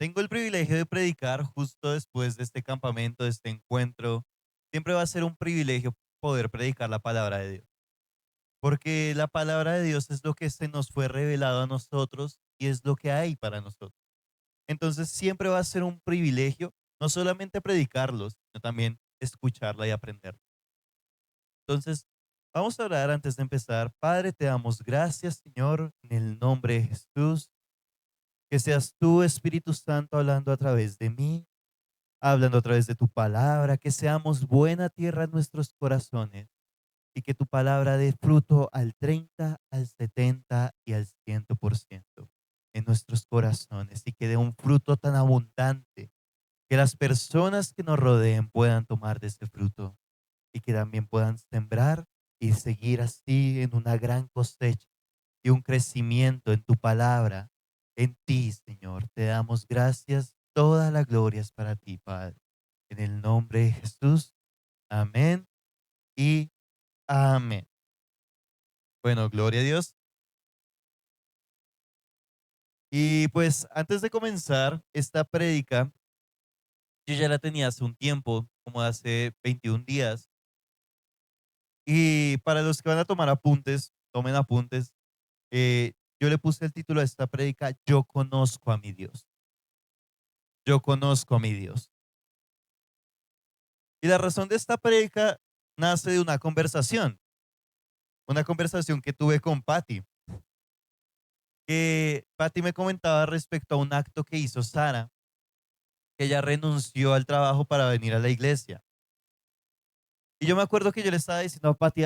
Tengo el privilegio de predicar justo después de este campamento, de este encuentro. Siempre va a ser un privilegio poder predicar la palabra de Dios, porque la palabra de Dios es lo que se nos fue revelado a nosotros y es lo que hay para nosotros. Entonces siempre va a ser un privilegio no solamente predicarlos, sino también escucharla y aprender. Entonces, vamos a orar antes de empezar. Padre, te damos gracias, Señor, en el nombre de Jesús, que seas tú, Espíritu Santo, hablando a través de mí, hablando a través de tu palabra, que seamos buena tierra en nuestros corazones y que tu palabra dé fruto al 30, al 70 y al 100% en nuestros corazones y que dé un fruto tan abundante que las personas que nos rodeen puedan tomar de ese fruto y que también puedan sembrar y seguir así en una gran cosecha y un crecimiento en tu palabra, en ti, Señor. Te damos gracias. Toda la gloria es para ti, Padre. En el nombre de Jesús. Amén y amén. Bueno, gloria a Dios. Y pues antes de comenzar esta prédica, yo ya la tenía hace un tiempo, como hace 21 días. Y para los que van a tomar apuntes, tomen apuntes. Yo le puse el título a esta prédica, Yo conozco a mi Dios. Yo conozco a mi Dios. Y la razón de esta prédica nace de una conversación que tuve con Patty. Que Patty me comentaba respecto a un acto que hizo Sara, que ella renunció al trabajo para venir a la iglesia. Y yo me acuerdo que yo le estaba diciendo a Patty,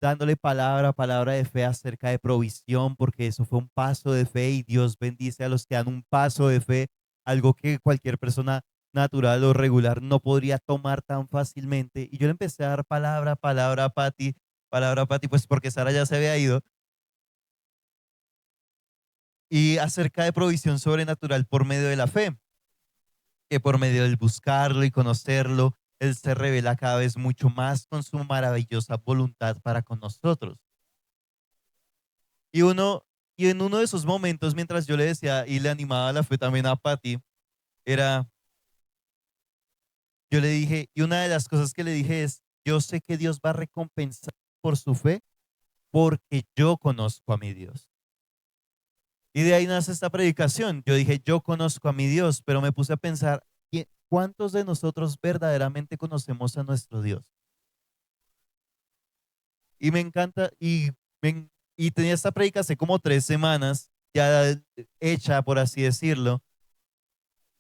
dándole palabra de fe acerca de provisión, porque eso fue un paso de fe y Dios bendice a los que dan un paso de fe, algo que cualquier persona natural o regular no podría tomar tan fácilmente. Y yo le empecé a dar palabra a Patty, pues porque Sara ya se había ido, y acerca de provisión sobrenatural por medio de la fe, que por medio del buscarlo y conocerlo, Él se revela cada vez mucho más con su maravillosa voluntad para con nosotros. Y uno, y en uno de esos momentos, mientras yo le decía y le animaba la fe también a Patty, era, yo le dije, y una de las cosas que le dije es, yo sé que Dios va a recompensar por su fe porque yo conozco a mi Dios. Y de ahí nace esta predicación. Yo dije, yo conozco a mi Dios, pero me puse a pensar, ¿cuántos de nosotros verdaderamente conocemos a nuestro Dios? Y me encanta, y tenía esta predica hace como 3 semanas, ya hecha, por así decirlo.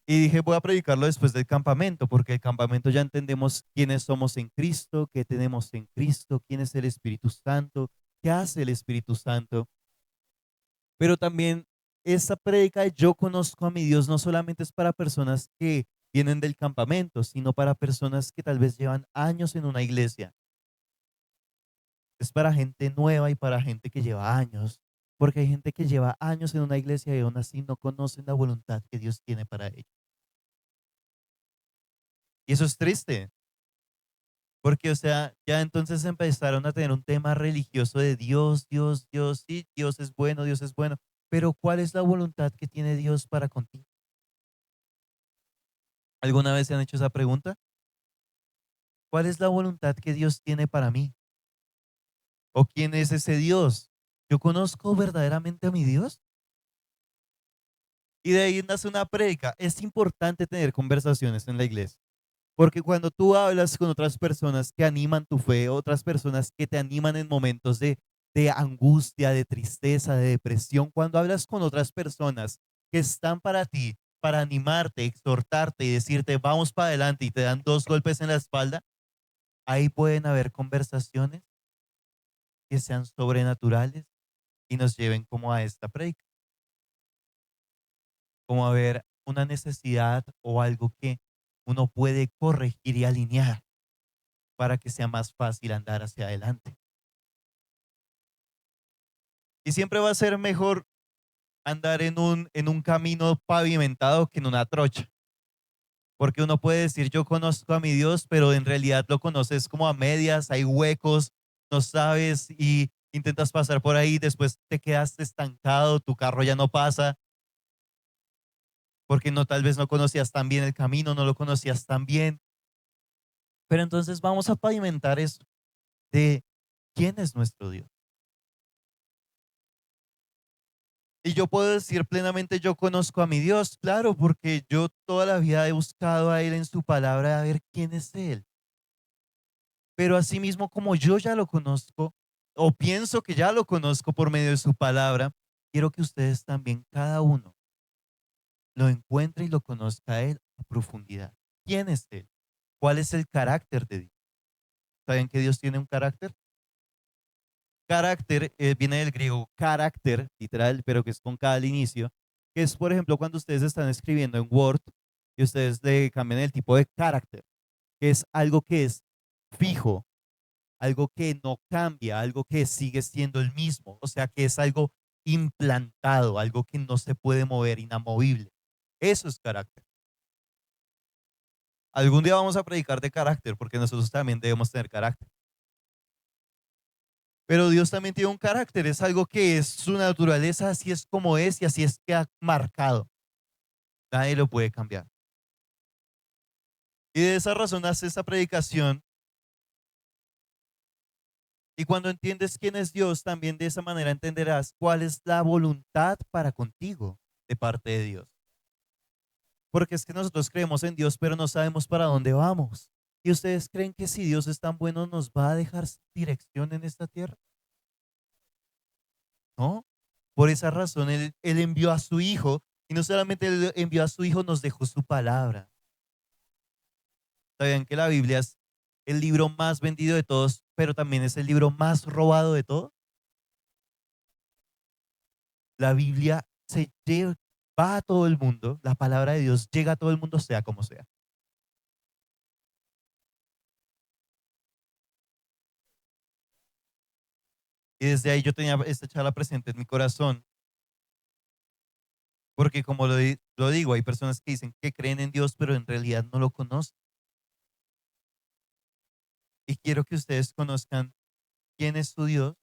Y dije, voy a predicarlo después del campamento, porque el campamento ya entendemos quiénes somos en Cristo, qué tenemos en Cristo, quién es el Espíritu Santo, qué hace el Espíritu Santo. Pero también esa prédica de yo conozco a mi Dios no solamente es para personas que vienen del campamento, sino para personas que tal vez llevan años en una iglesia. Es para gente nueva y para gente que lleva años, porque hay gente que lleva años en una iglesia y aún así no conocen la voluntad que Dios tiene para ellos. Y eso es triste, porque, o sea, ya entonces empezaron a tener un tema religioso de Dios, Dios, Dios, sí, Dios es bueno, pero ¿cuál es la voluntad que tiene Dios para contigo? ¿Alguna vez se han hecho esa pregunta? ¿Cuál es la voluntad que Dios tiene para mí? ¿O quién es ese Dios? ¿Yo conozco verdaderamente a mi Dios? Y de ahí nace una prédica. Es importante tener conversaciones en la iglesia. Porque cuando tú hablas con otras personas que animan tu fe, otras personas que te animan en momentos de angustia, de tristeza, de depresión, cuando hablas con otras personas que están para ti, para animarte, exhortarte y decirte, vamos para adelante y te dan 2 golpes en la espalda, ahí pueden haber conversaciones que sean sobrenaturales y nos lleven como a esta prédica, como a ver una necesidad o algo que uno puede corregir y alinear para que sea más fácil andar hacia adelante. Y siempre va a ser mejor andar en un camino pavimentado que en una trocha, porque uno puede decir yo conozco a mi Dios, pero en realidad lo conoces como a medias, hay huecos, no sabes y intentas pasar por ahí, después te quedas estancado, tu carro ya no pasa. porque no, tal vez no conocías tan bien el camino, no lo conocías tan bien. Pero entonces vamos a pavimentar eso de quién es nuestro Dios. Y yo puedo decir plenamente, yo conozco a mi Dios, claro, porque yo toda la vida he buscado a Él en su palabra a ver quién es Él. Pero asimismo, como yo ya lo conozco, o pienso que ya lo conozco por medio de su palabra, quiero que ustedes también, cada uno, lo encuentre y lo conozca a Él a profundidad. ¿Quién es Él? ¿Cuál es el carácter de Dios? ¿Saben que Dios tiene un carácter? Carácter viene del griego carácter, literal, pero que es con K al inicio, que es, por ejemplo, cuando ustedes están escribiendo en Word y ustedes le cambian el tipo de carácter, que es algo que es fijo, algo que no cambia, algo que sigue siendo el mismo, o sea, que es algo implantado, algo que no se puede mover, inamovible. Eso es carácter. Algún día vamos a predicar de carácter, porque nosotros también debemos tener carácter. Pero Dios también tiene un carácter, es algo que es su naturaleza, así es como es y así es que ha marcado. Nadie lo puede cambiar. Y de esa razón hace esta predicación. Y cuando entiendes quién es Dios, también de esa manera entenderás cuál es la voluntad para contigo de parte de Dios. Porque es que nosotros creemos en Dios, pero no sabemos para dónde vamos. ¿Y ustedes creen que si Dios es tan bueno nos va a dejar dirección en esta tierra? ¿No? Por esa razón él envió a su Hijo y no solamente Él envió a su Hijo, nos dejó su palabra. ¿Sabían que la Biblia es el libro más vendido de todos, pero también es el libro más robado de todos? La Biblia se lleva, va a todo el mundo, la palabra de Dios llega a todo el mundo, sea como sea. Y desde ahí yo tenía esta charla presente en mi corazón, porque como lo digo, hay personas que dicen que creen en Dios, pero en realidad no lo conocen. Y quiero que ustedes conozcan quién es su Dios,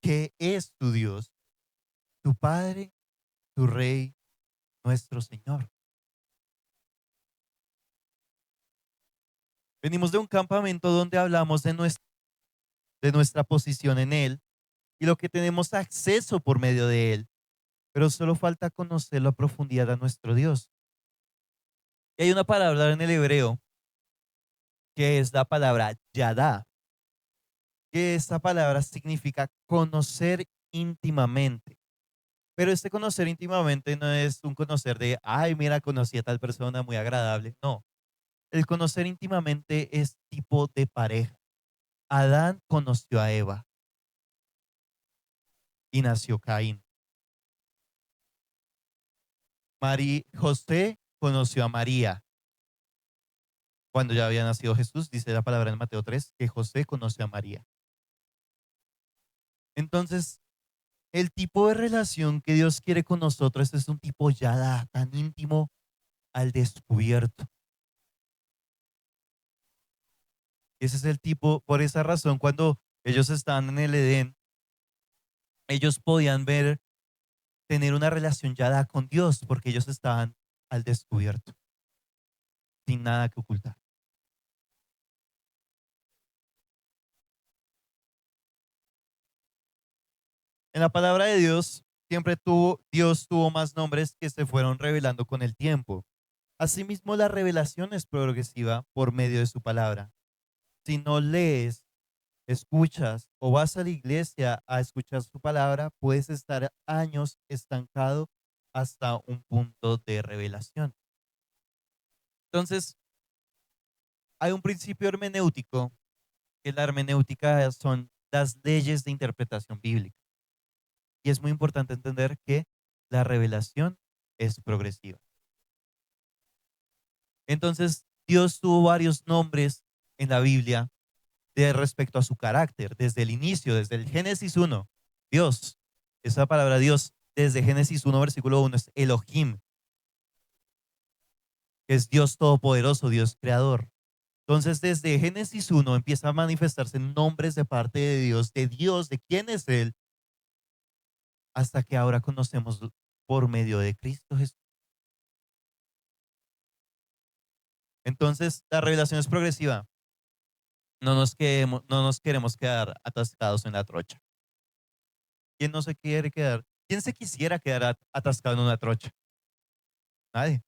qué es tu Dios, tu Padre, tu Rey, nuestro Señor. Venimos de un campamento donde hablamos de nuestra posición en Él y lo que tenemos acceso por medio de Él, pero solo falta conocerlo a profundidad a nuestro Dios. Y hay una palabra en el hebreo que es la palabra yadá, que esta palabra significa conocer íntimamente. Pero este conocer íntimamente no es un conocer de, ay, mira, conocí a tal persona muy agradable. No, el conocer íntimamente es tipo de pareja. Adán conoció a Eva y nació Caín. José conoció a María. Cuando ya había nacido Jesús, dice la palabra en Mateo 3, que José conoció a María. Entonces, el tipo de relación que Dios quiere con nosotros es un tipo ya tan íntimo al descubierto. Ese es el tipo, por esa razón, cuando ellos estaban en el Edén, ellos podían ver, tener una relación ya con Dios, porque ellos estaban al descubierto, sin nada que ocultar. En la palabra de Dios, Dios tuvo más nombres que se fueron revelando con el tiempo. Asimismo, la revelación es progresiva por medio de su palabra. Si no lees, escuchas o vas a la iglesia a escuchar su palabra, puedes estar años estancado hasta un punto de revelación. Entonces, hay un principio hermenéutico, que la hermenéutica son las leyes de interpretación bíblica. Y es muy importante entender que la revelación es progresiva. Entonces, Dios tuvo varios nombres en la Biblia de respecto a su carácter, desde el inicio, desde el Génesis 1. Dios, esa palabra Dios, desde Génesis 1, versículo 1, es Elohim, que es Dios todopoderoso, Dios creador. Entonces, desde Génesis 1 empieza a manifestarse nombres de parte de Dios, de quién es Él, hasta que ahora conocemos por medio de Cristo Jesús. Entonces, la revelación es progresiva. No nos queremos quedar atascados en la trocha. ¿Quién no se quiere quedar? ¿Quién se quisiera quedar atascado en una trocha? Nadie.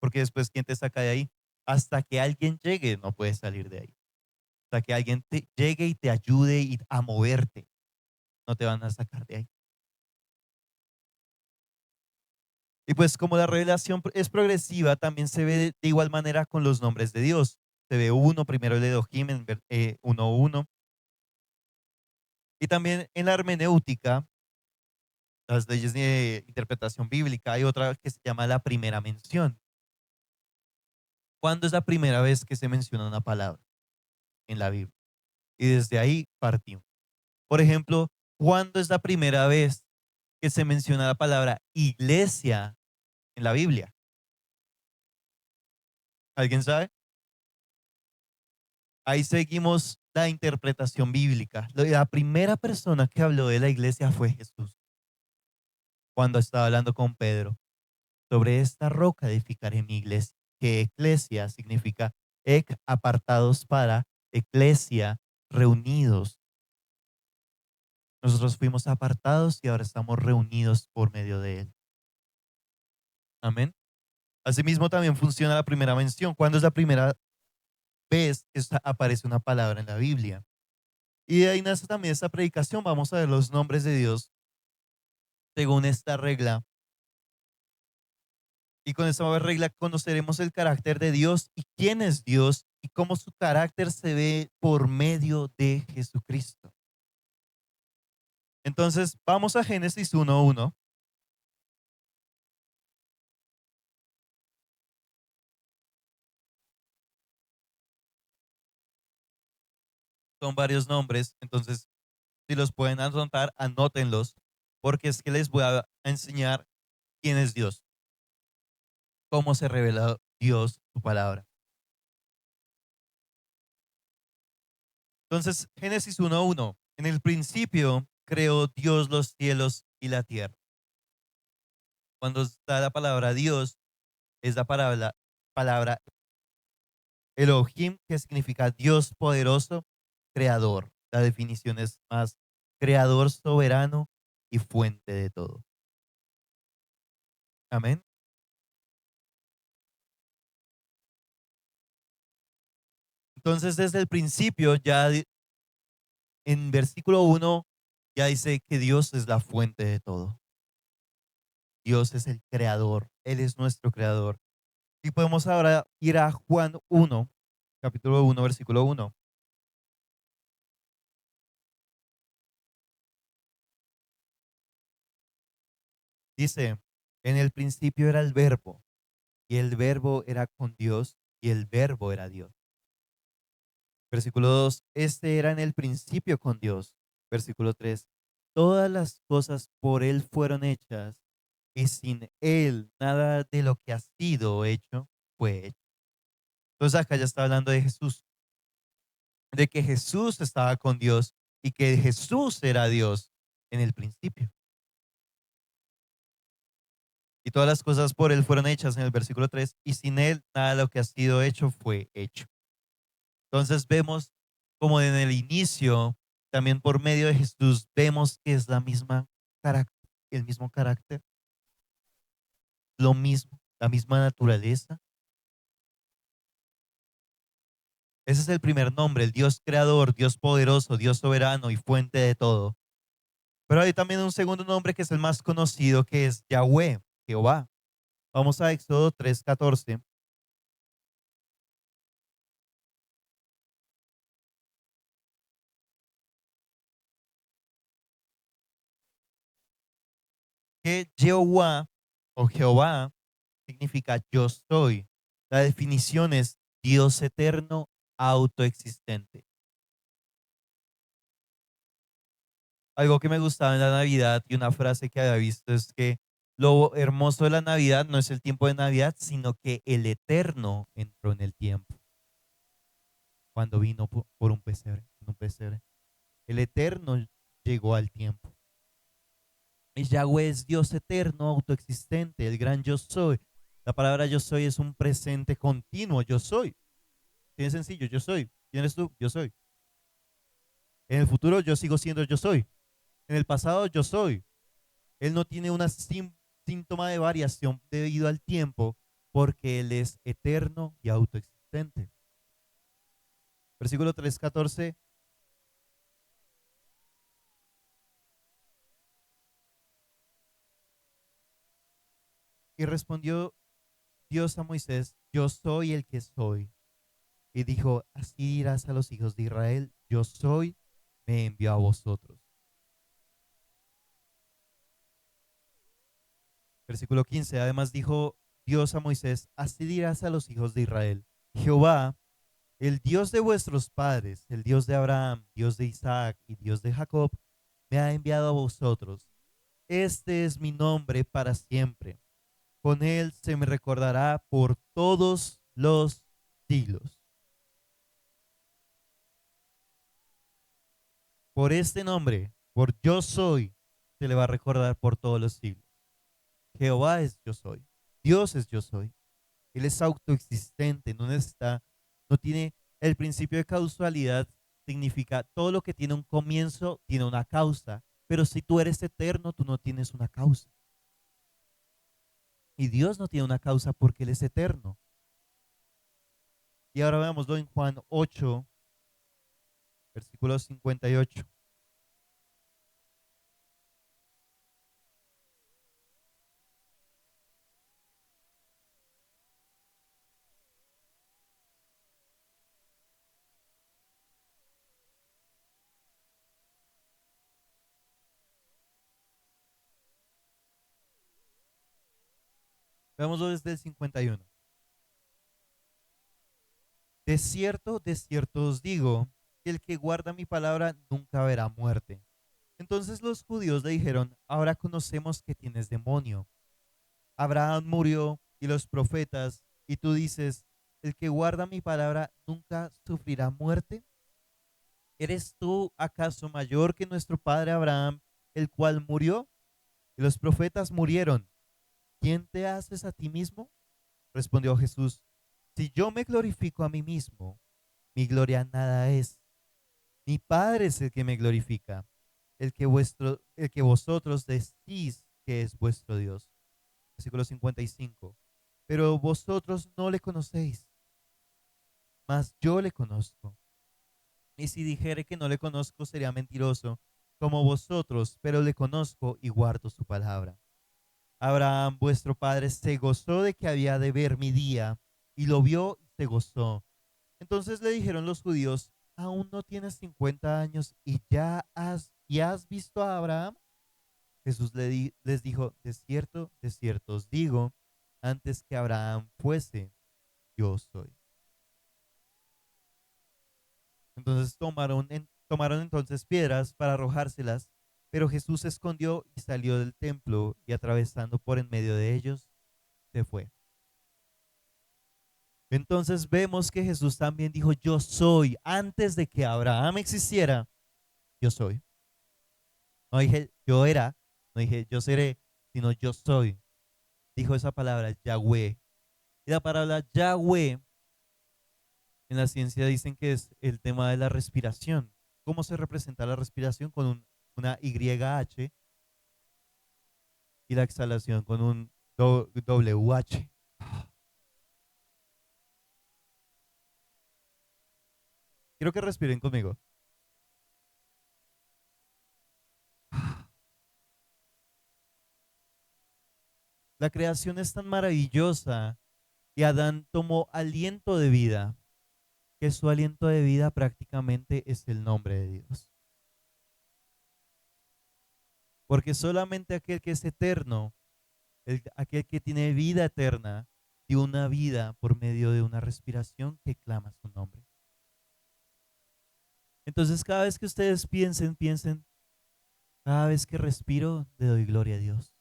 Porque después, ¿quién te saca de ahí? Hasta que alguien llegue, no puedes salir de ahí. Hasta que alguien llegue y te ayude a moverte, no te van a sacar de ahí. Y pues como la revelación es progresiva, también se ve de igual manera con los nombres de Dios. Se ve uno, primero el Elohim en 1:1. Y también en la hermenéutica, las leyes de interpretación bíblica, hay otra que se llama la primera mención. ¿Cuándo es la primera vez que se menciona una palabra en la Biblia? Y desde ahí partimos. Por ejemplo, ¿cuándo es la primera vez que se menciona la palabra iglesia en la Biblia? ¿Alguien sabe? Ahí seguimos la interpretación bíblica. La primera persona que habló de la iglesia fue Jesús, cuando estaba hablando con Pedro. Sobre esta roca edificaré mi iglesia. Que eclesia significa apartados para, eclesia, reunidos. Nosotros fuimos apartados y ahora estamos reunidos por medio de él. Amén. Asimismo también funciona la primera mención. ¿Cuándo es la primera vez que aparece una palabra en la Biblia? Y de ahí nace también esta predicación. Vamos a ver los nombres de Dios según esta regla. Y con esta regla conoceremos el carácter de Dios y quién es Dios y cómo su carácter se ve por medio de Jesucristo. Entonces, vamos a Génesis 1:1. Son varios nombres, entonces, si los pueden anotar, anótenlos, porque es que les voy a enseñar quién es Dios, cómo se revela Dios, su palabra. Entonces, Génesis 1:1. En el principio creó Dios los cielos y la tierra. Cuando está la palabra Dios, es la palabra Elohim, que significa Dios poderoso, creador. La definición es más creador soberano y fuente de todo. Amén. Entonces, desde el principio, ya en versículo 1, ya dice que Dios es la fuente de todo. Dios es el creador. Él es nuestro creador. Y podemos ahora ir a Juan 1, capítulo 1, versículo 1. Dice, en el principio era el verbo, y el verbo era con Dios, y el verbo era Dios. Versículo 2, este era en el principio con Dios. Versículo 3, todas las cosas por Él fueron hechas, y sin Él nada de lo que ha sido hecho fue hecho. Entonces acá ya está hablando de Jesús, de que Jesús estaba con Dios y que Jesús era Dios en el principio. Y todas las cosas por Él fueron hechas en el versículo 3, y sin Él nada de lo que ha sido hecho fue hecho. Entonces vemos como en el inicio, también por medio de Jesús, vemos que es el mismo carácter, lo mismo, la misma naturaleza. Ese es el primer nombre, el Dios creador, Dios poderoso, Dios soberano y fuente de todo. Pero hay también un segundo nombre que es el más conocido, que es Yahweh, Jehová. Vamos a Éxodo 3:14. Que Jehová o Jehová significa yo soy. La definición es Dios eterno, autoexistente. Algo que me gustaba en la Navidad y una frase que había visto es que lo hermoso de la Navidad no es el tiempo de Navidad, sino que el eterno entró en el tiempo cuando vino por un pesebre, en un pesebre. El eterno llegó al tiempo. Y Yahweh es Dios eterno, autoexistente, el gran yo soy. La palabra yo soy es un presente continuo, yo soy. Tiene sencillo, yo soy. ¿Quién eres tú? Yo soy. En el futuro yo sigo siendo yo soy. En el pasado yo soy. Él no tiene una síntoma de variación debido al tiempo porque Él es eterno y autoexistente. Versículo 3:14. Y respondió Dios a Moisés, yo soy el que soy. Y dijo, así dirás a los hijos de Israel, yo soy, me envió a vosotros. Versículo 15. Además dijo Dios a Moisés, así dirás a los hijos de Israel, Jehová, el Dios de vuestros padres, el Dios de Abraham, Dios de Isaac y Dios de Jacob, me ha enviado a vosotros. Este es mi nombre para siempre. Con él se me recordará por todos los siglos. Por este nombre, por yo soy, se le va a recordar por todos los siglos. Jehová es yo soy. Dios es yo soy. Él es autoexistente, no necesita, no tiene el principio de causalidad, significa todo lo que tiene un comienzo tiene una causa, pero si tú eres eterno, tú no tienes una causa. Y Dios no tiene una causa porque Él es eterno. Y ahora veámoslo en Juan 8, versículo 58. Veámoslo desde el 51. De cierto os digo, que el que guarda mi palabra nunca verá muerte. Entonces los judíos le dijeron, ahora conocemos que tienes demonio. Abraham murió y los profetas, y tú dices, el que guarda mi palabra nunca sufrirá muerte. ¿Eres tú acaso mayor que nuestro padre Abraham, el cual murió? Y los profetas murieron. ¿Quién te haces a ti mismo? Respondió Jesús, si yo me glorifico a mí mismo, mi gloria nada es. Mi Padre es el que me glorifica, el que vosotros decís que es vuestro Dios. Versículo 55. Pero vosotros no le conocéis, mas yo le conozco. Y si dijere que no le conozco, sería mentiroso, como vosotros, pero le conozco y guardo su palabra. Abraham, vuestro padre, se gozó de que había de ver mi día, y lo vio y se gozó. Entonces le dijeron los judíos, aún no tienes 50 años y has visto a Abraham. Jesús les dijo, de cierto os digo, antes que Abraham fuese, yo soy. Entonces tomaron entonces piedras para arrojárselas, pero Jesús se escondió y salió del templo y atravesando por en medio de ellos, se fue. Entonces vemos que Jesús también dijo, yo soy, antes de que Abraham existiera, yo soy. No dije yo era, no dije yo seré, sino yo soy. Dijo esa palabra, Yahweh. Y la palabra Yahweh en la ciencia dicen que es el tema de la respiración. ¿Cómo se representa la respiración? Con una YH y la exhalación con un WH. Quiero que respiren conmigo. La creación es tan maravillosa y Adán tomó aliento de vida, que su aliento de vida prácticamente es el nombre de Dios. Porque solamente aquel que es eterno, aquel que tiene vida eterna, dio una vida por medio de una respiración que clama su nombre. Entonces cada vez que ustedes piensen, cada vez que respiro, le doy gloria a Dios.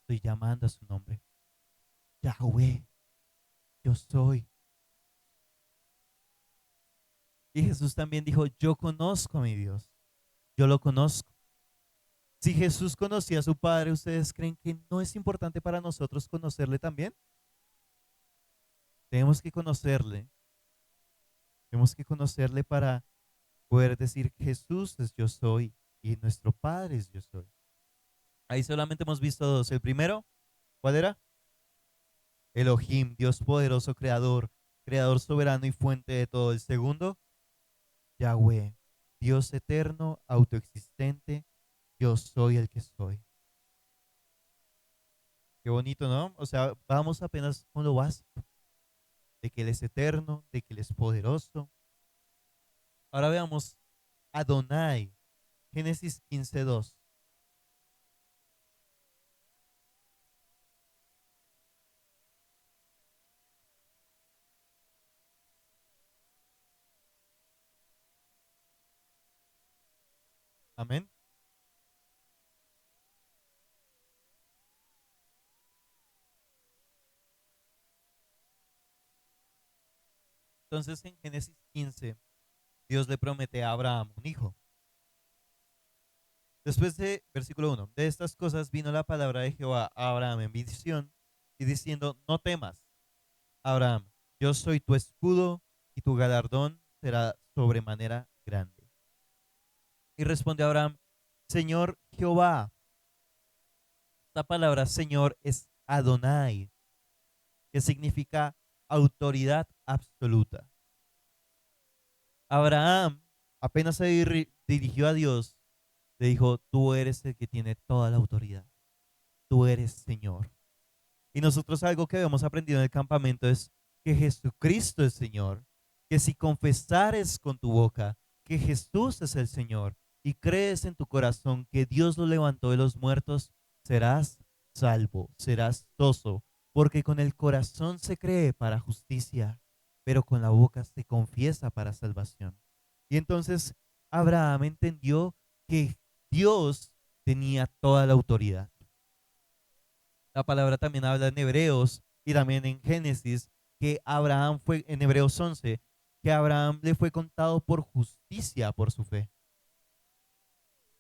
Estoy llamando a su nombre. Yahweh, yo soy. Y Jesús también dijo, yo conozco a mi Dios. Yo lo conozco. Si Jesús conocía a su Padre, ¿ustedes creen que no es importante para nosotros conocerle también? Tenemos que conocerle, tenemos que conocerle para poder decir Jesús es yo soy y nuestro Padre es yo soy. Ahí solamente hemos visto dos. El primero, ¿cuál era? Elohim, Dios poderoso, creador, creador soberano y fuente de todo. El segundo, Yahweh, Dios eterno, autoexistente, yo soy el que soy. Qué bonito, ¿no? O sea, vamos apenas con lo básico, de que Él es eterno, de que Él es poderoso. Ahora veamos Adonai, Génesis 15:2. Amén. Entonces en Génesis 15, Dios le promete a Abraham un hijo. Después de, versículo 1, de estas cosas vino la palabra de Jehová a Abraham en visión y diciendo, no temas, Abraham, yo soy tu escudo y tu galardón será sobremanera grande. Y responde Abraham, Señor Jehová, esta palabra Señor es Adonai, que significa autoridad absoluta. Abraham apenas se dirigió a Dios, le dijo, tú eres el que tiene toda la autoridad, tú eres Señor. Y nosotros algo que hemos aprendido en el campamento es que Jesucristo es Señor, que si confesares con tu boca que Jesús es el Señor y crees en tu corazón que Dios lo levantó de los muertos, serás salvo, serás soso, porque con el corazón se cree para justicia, pero con la boca se confiesa para salvación. Y entonces Abraham entendió que Dios tenía toda la autoridad. La palabra también habla en Hebreos y también en Génesis que Abraham fue, en Hebreos 11, que Abraham le fue contado por justicia por su fe.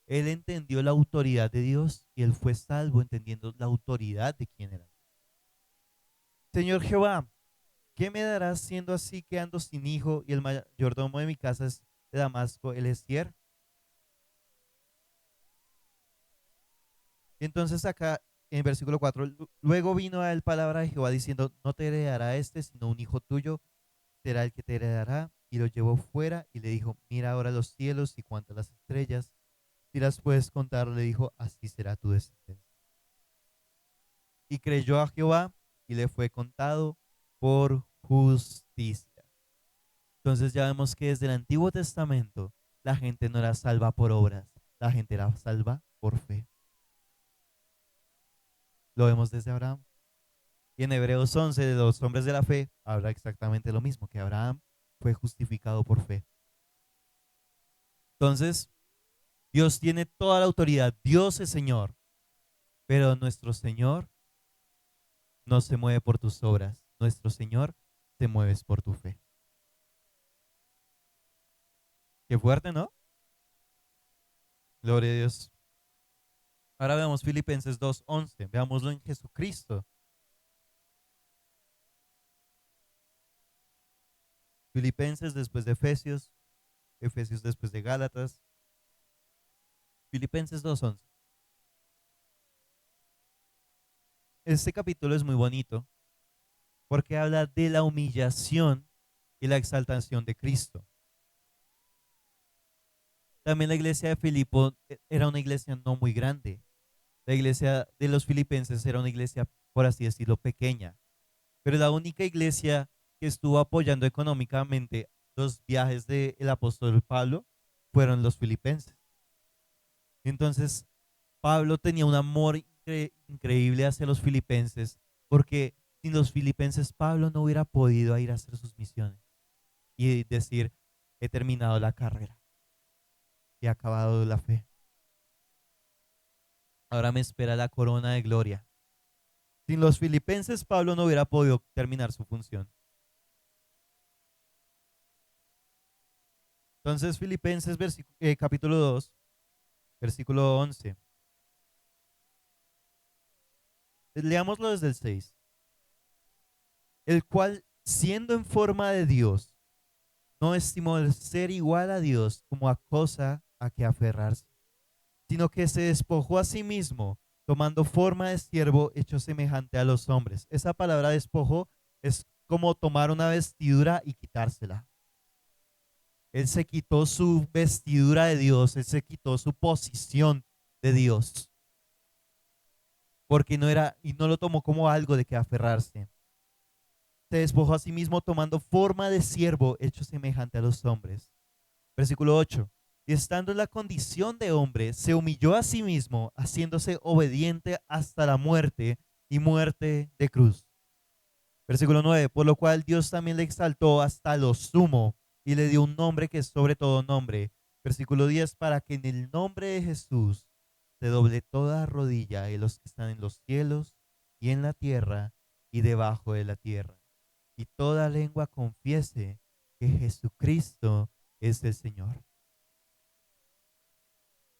Él entendió la autoridad de Dios y él fue salvo entendiendo la autoridad de quién era. Señor Jehová, ¿qué me darás siendo así que ando sin hijo y el mayordomo de mi casa es de Damasco, el Estier? Y entonces acá en versículo 4, luego vino a él palabra de Jehová diciendo, no te heredará este, sino un hijo tuyo será el que te heredará. Y lo llevó fuera y le dijo, mira ahora los cielos y cuántas las estrellas, si las puedes contar, le dijo, así será tu descendencia. Y creyó a Jehová y le fue contado por justicia. Entonces ya vemos que desde el Antiguo Testamento la gente no era salva por obras, la gente era salva por fe. Lo vemos desde Abraham. Y en Hebreos 11 de los hombres de la fe habla exactamente lo mismo, que Abraham fue justificado por fe. Entonces, Dios tiene toda la autoridad, Dios es Señor, pero nuestro Señor no se mueve por tus obras, nuestro Señor te mueves por tu fe. Qué fuerte, ¿no? Gloria a Dios. Ahora veamos Filipenses 2:11, veámoslo en Jesucristo. Filipenses después de Efesios, Efesios después de Gálatas, Filipenses 2:11. Este capítulo es muy bonito porque habla de la humillación y la exaltación de Cristo. También la iglesia de Filipo era una iglesia no muy grande. La iglesia de los filipenses era una iglesia, por así decirlo, pequeña, pero la única iglesia que estuvo apoyando económicamente los viajes del apóstol Pablo fueron los filipenses. Entonces, Pablo tenía un amor increíble hacia los filipenses, porque sin los filipenses Pablo no hubiera podido ir a hacer sus misiones y decir, he terminado la carrera, he acabado la fe, ahora me espera la corona de gloria. Sin los filipenses Pablo no hubiera podido terminar su función. Entonces, Filipenses capítulo 2, versículo 11. Leámoslo desde el 6. El cual, siendo en forma de Dios, no estimó el ser igual a Dios como a cosa a que aferrarse, sino que se despojó a sí mismo, tomando forma de siervo hecho semejante a los hombres. Esa palabra despojó es como tomar una vestidura y quitársela. Él se quitó su vestidura de Dios, él se quitó su posición de Dios, porque no era y no lo tomó como algo de que aferrarse. Se despojó a sí mismo tomando forma de siervo hecho semejante a los hombres. Versículo 8. Y estando en la condición de hombre, se humilló a sí mismo, haciéndose obediente hasta la muerte y muerte de cruz. Versículo 9. Por lo cual Dios también le exaltó hasta lo sumo y le dio un nombre que es sobre todo nombre. Versículo 10. Para que en el nombre de Jesús se doble toda rodilla de los que están en los cielos y en la tierra y debajo de la tierra. Y toda lengua confiese que Jesucristo es el Señor.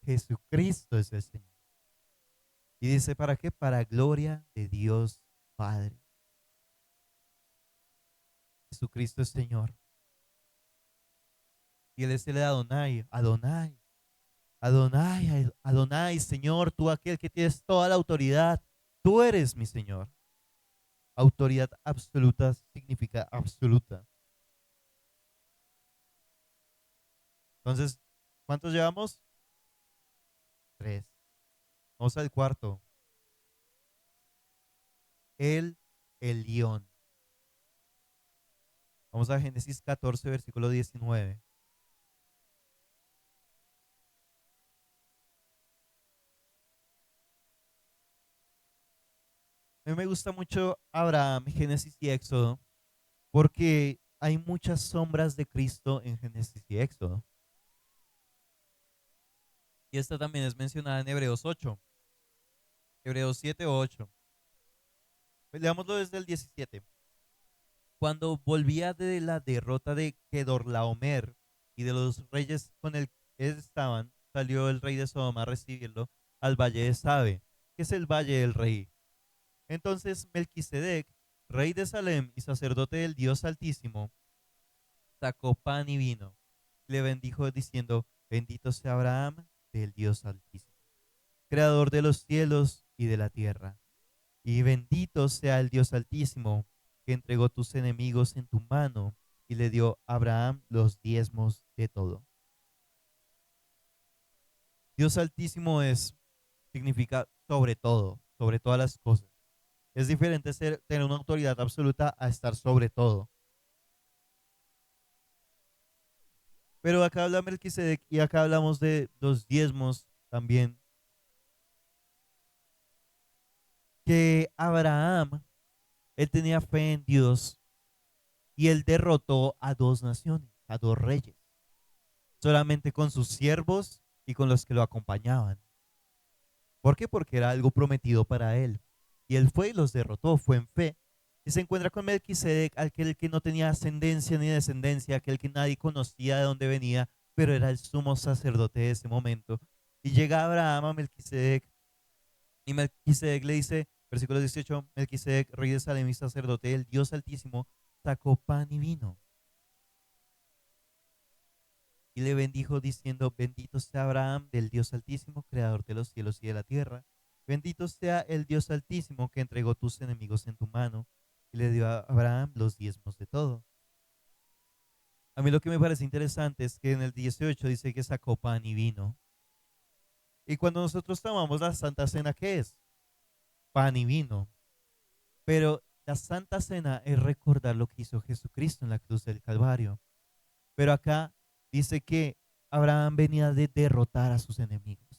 Jesucristo es el Señor. Y dice, ¿para qué? Para gloria de Dios Padre. Jesucristo es Señor. Y Él es el Adonai, Adonai, Adonai, Adonai, Señor, tú aquel que tienes toda la autoridad. Tú eres mi Señor. Autoridad absoluta significa absoluta. Entonces, ¿cuántos llevamos? 3. Vamos al cuarto. El Elión. Vamos a Génesis 14, versículo 19. A mí me gusta mucho Abraham, Génesis y Éxodo, porque hay muchas sombras de Cristo en Génesis y Éxodo. Y esta también es mencionada en Hebreos 8, Hebreos 7 o 8. Leámoslo desde el 17. Cuando volvía de la derrota de Kedorlaomer y de los reyes con el que estaban, salió el rey de Sodoma a recibirlo al valle de Sabe, que es el valle del rey. Entonces Melquisedec, rey de Salem y sacerdote del Dios Altísimo, sacó pan y vino. Le bendijo diciendo, bendito sea Abraham del Dios Altísimo, creador de los cielos y de la tierra. Y bendito sea el Dios Altísimo, que entregó tus enemigos en tu mano y le dio a Abraham los diezmos de todo. Dios Altísimo significa sobre todo, sobre todas las cosas. Es diferente tener una autoridad absoluta a estar sobre todo. Pero acá habla Melquisedec y acá hablamos de los diezmos también. Que Abraham, él tenía fe en Dios y él derrotó a dos naciones, a dos reyes, solamente con sus siervos y con los que lo acompañaban. ¿Por qué? Porque era algo prometido para él. Y él fue y los derrotó, fue en fe. Y se encuentra con Melquisedec, aquel que no tenía ascendencia ni descendencia, aquel que nadie conocía de dónde venía, pero era el sumo sacerdote de ese momento. Y llega Abraham a Melquisedec, y Melquisedec le dice, versículo 18, Melquisedec, rey de Salem y sacerdote del Dios Altísimo, sacó pan y vino. Y le bendijo diciendo, bendito sea Abraham del Dios Altísimo, creador de los cielos y de la tierra. Bendito sea el Dios Altísimo que entregó tus enemigos en tu mano y le dio a Abraham los diezmos de todo. A mí lo que me parece interesante es que en el 18 dice que sacó pan y vino. Y cuando nosotros tomamos la Santa Cena, ¿qué es? Pan y vino. Pero la Santa Cena es recordar lo que hizo Jesucristo en la cruz del Calvario. Pero acá dice que Abraham venía de derrotar a sus enemigos.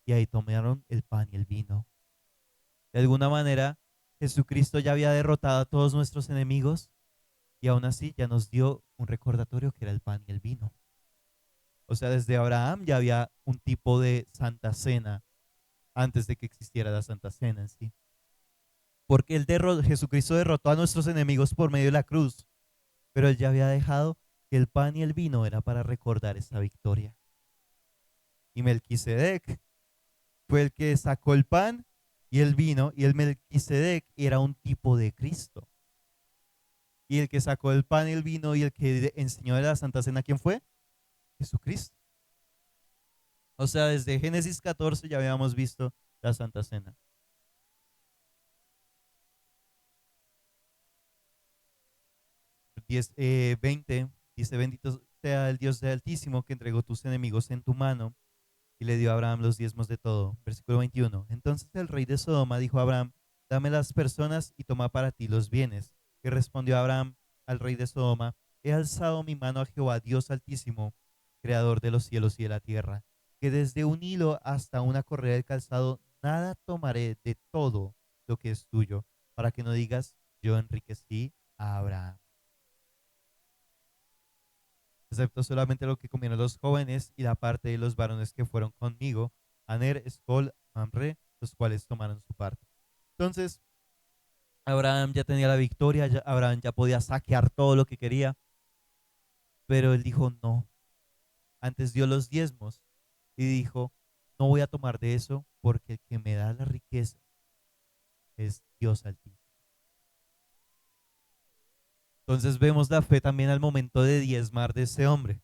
Y ahí tomaron el pan y el vino. De alguna manera, Jesucristo ya había derrotado a todos nuestros enemigos y aún así ya nos dio un recordatorio que era el pan y el vino. O sea, desde Abraham ya había un tipo de Santa Cena antes de que existiera la Santa Cena en sí. Porque Jesucristo derrotó a nuestros enemigos por medio de la cruz, pero él ya había dejado que el pan y el vino era para recordar esa victoria. Y Melquisedec fue el que sacó el pan Y él vino, y el Melquisedec era un tipo de Cristo. Y el que sacó el pan y el vino y el que enseñó de la Santa Cena, ¿quién fue? Jesucristo. O sea, desde Génesis 14 ya habíamos visto la Santa Cena. 20 dice, bendito sea el Dios del Altísimo que entregó tus enemigos en tu mano y le dio a Abraham los diezmos de todo. Versículo 21. Entonces el rey de Sodoma dijo a Abraham, dame las personas y toma para ti los bienes. Y respondió Abraham al rey de Sodoma, he alzado mi mano a Jehová, Dios Altísimo, creador de los cielos y de la tierra, que desde un hilo hasta una correa del calzado, nada tomaré de todo lo que es tuyo, para que no digas, yo enriquecí a Abraham, excepto solamente lo que comieron los jóvenes y la parte de los varones que fueron conmigo, Aner, Escol, Mamre, los cuales tomaron su parte. Entonces, Abraham ya tenía la victoria, Abraham ya podía saquear todo lo que quería, pero él dijo no. Antes dio los diezmos y dijo, no voy a tomar de eso porque el que me da la riqueza es Dios Altísimo. Entonces vemos la fe también al momento de diezmar de ese hombre.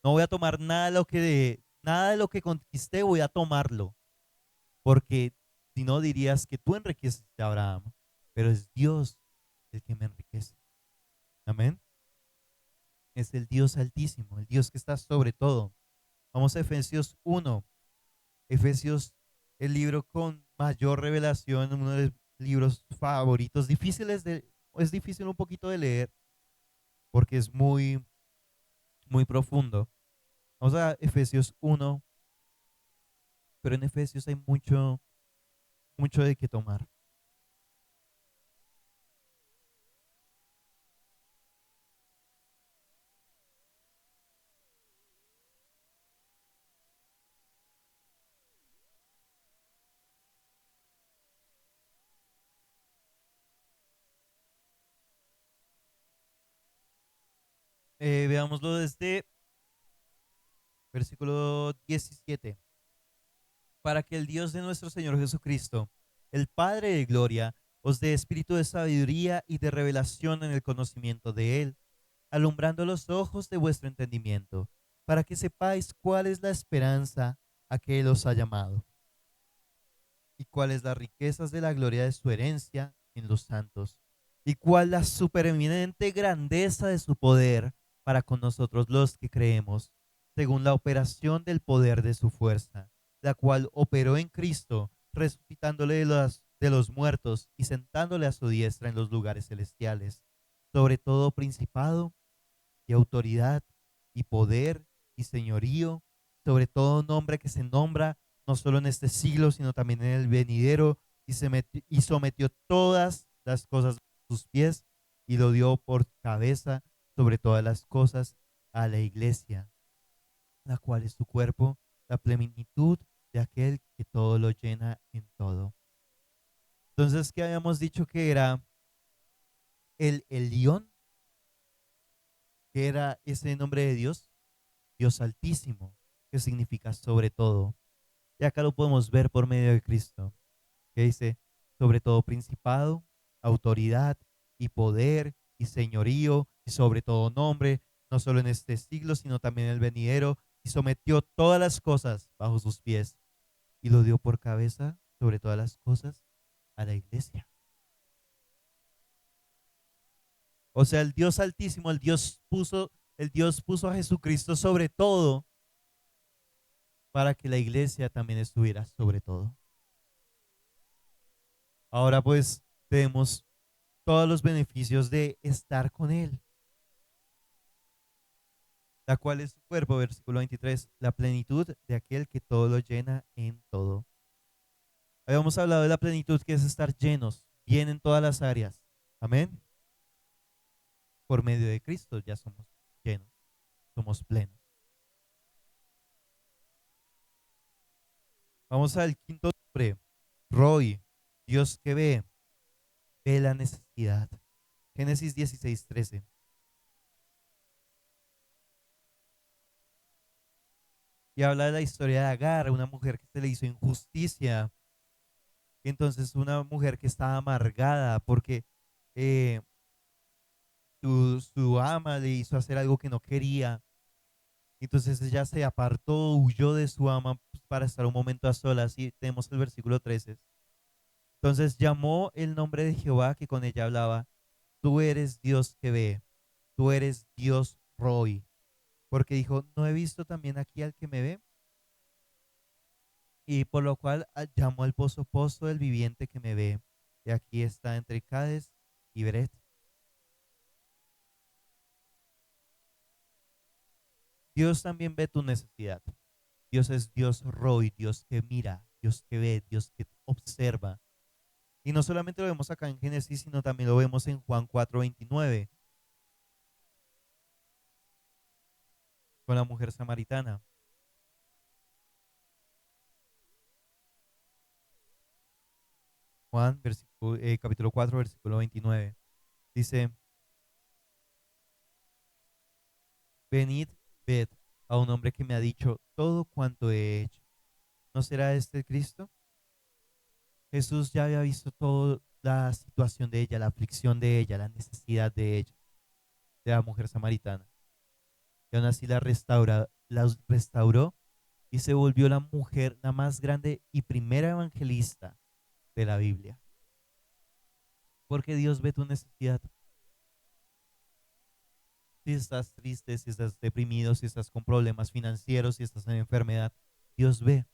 No voy a tomar nada de lo que conquisté, voy a tomarlo, porque si no dirías que tú enriqueces a Abraham, pero es Dios el que me enriquece. Amén. Es el Dios Altísimo, el Dios que está sobre todo. Vamos a Efesios 1. Efesios, el libro con mayor revelación, uno de los libros favoritos, es difícil un poquito de leer porque es muy profundo. Vamos a Efesios 1, pero en Efesios hay mucho de qué tomar. Veámoslo desde versículo 17. Para que el Dios de nuestro Señor Jesucristo, el Padre de gloria, os dé espíritu de sabiduría y de revelación en el conocimiento de Él, alumbrando los ojos de vuestro entendimiento, para que sepáis cuál es la esperanza a que Él os ha llamado, y cuáles las riquezas de la gloria de su herencia en los santos, y cuál la supereminente grandeza de su poder para con nosotros los que creemos, según la operación del poder de su fuerza, la cual operó en Cristo, resucitándole de los muertos y sentándole a su diestra en los lugares celestiales, sobre todo principado y autoridad y poder y señorío, sobre todo nombre que se nombra no solo en este siglo, sino también en el venidero, y sometió todas las cosas a sus pies y lo dio por cabeza sobre todas las cosas a la iglesia, la cual es su cuerpo, la plenitud de aquel que todo lo llena en todo. Entonces, ¿qué habíamos dicho que era el Elión? ¿Que era ese nombre de Dios? Dios Altísimo, que significa sobre todo. Y acá lo podemos ver por medio de Cristo, que dice sobre todo principado, autoridad y poder y señorío y sobre todo nombre, no solo en este siglo, sino también en el venidero, y sometió todas las cosas bajo sus pies y lo dio por cabeza sobre todas las cosas a la iglesia. O sea, el Dios Altísimo, el Dios puso a Jesucristo sobre todo para que la iglesia también estuviera sobre todo. Ahora pues tenemos todos los beneficios de estar con Él, la cual es su cuerpo, versículo 23, la plenitud de aquel que todo lo llena en todo. Habíamos hablado de la plenitud que es estar llenos, bien en todas las áreas. Amén. Por medio de Cristo ya somos llenos, somos plenos. Vamos al quinto nombre, Roy, Dios que ve la necesidad. Génesis 16:13. Y habla de la historia de Agar, una mujer que se le hizo injusticia Entonces una mujer que estaba amargada porque eh, su ama le hizo hacer algo que no quería. Entonces ella se apartó, huyó de su ama pues, para estar un momento a solas. Y tenemos el versículo 13. Entonces llamó el nombre de Jehová que con ella hablaba. Tú eres Dios que ve, tú eres Dios Roy. Porque dijo, ¿no he visto también aquí al que me ve? Y por lo cual llamó al pozo del viviente que me ve. Y aquí está entre Cades y Beret. Dios también ve tu necesidad. Dios es Dios Roy, Dios que mira, Dios que ve, Dios que observa. Y no solamente lo vemos acá en Génesis, sino también lo vemos en Juan 4:29, con la mujer samaritana. Juan, capítulo 4, versículo 29. Dice, venid, ved a un hombre que me ha dicho todo cuanto he hecho. ¿No será este el Cristo? Jesús ya había visto toda la situación de ella, la aflicción de ella, la necesidad de ella, de la mujer samaritana. Y aún así la restauró y se volvió la mujer, la más grande y primera evangelista de la Biblia. Porque Dios ve tu necesidad. Si estás triste, si estás deprimido, si estás con problemas financieros, si estás en enfermedad, Dios ve.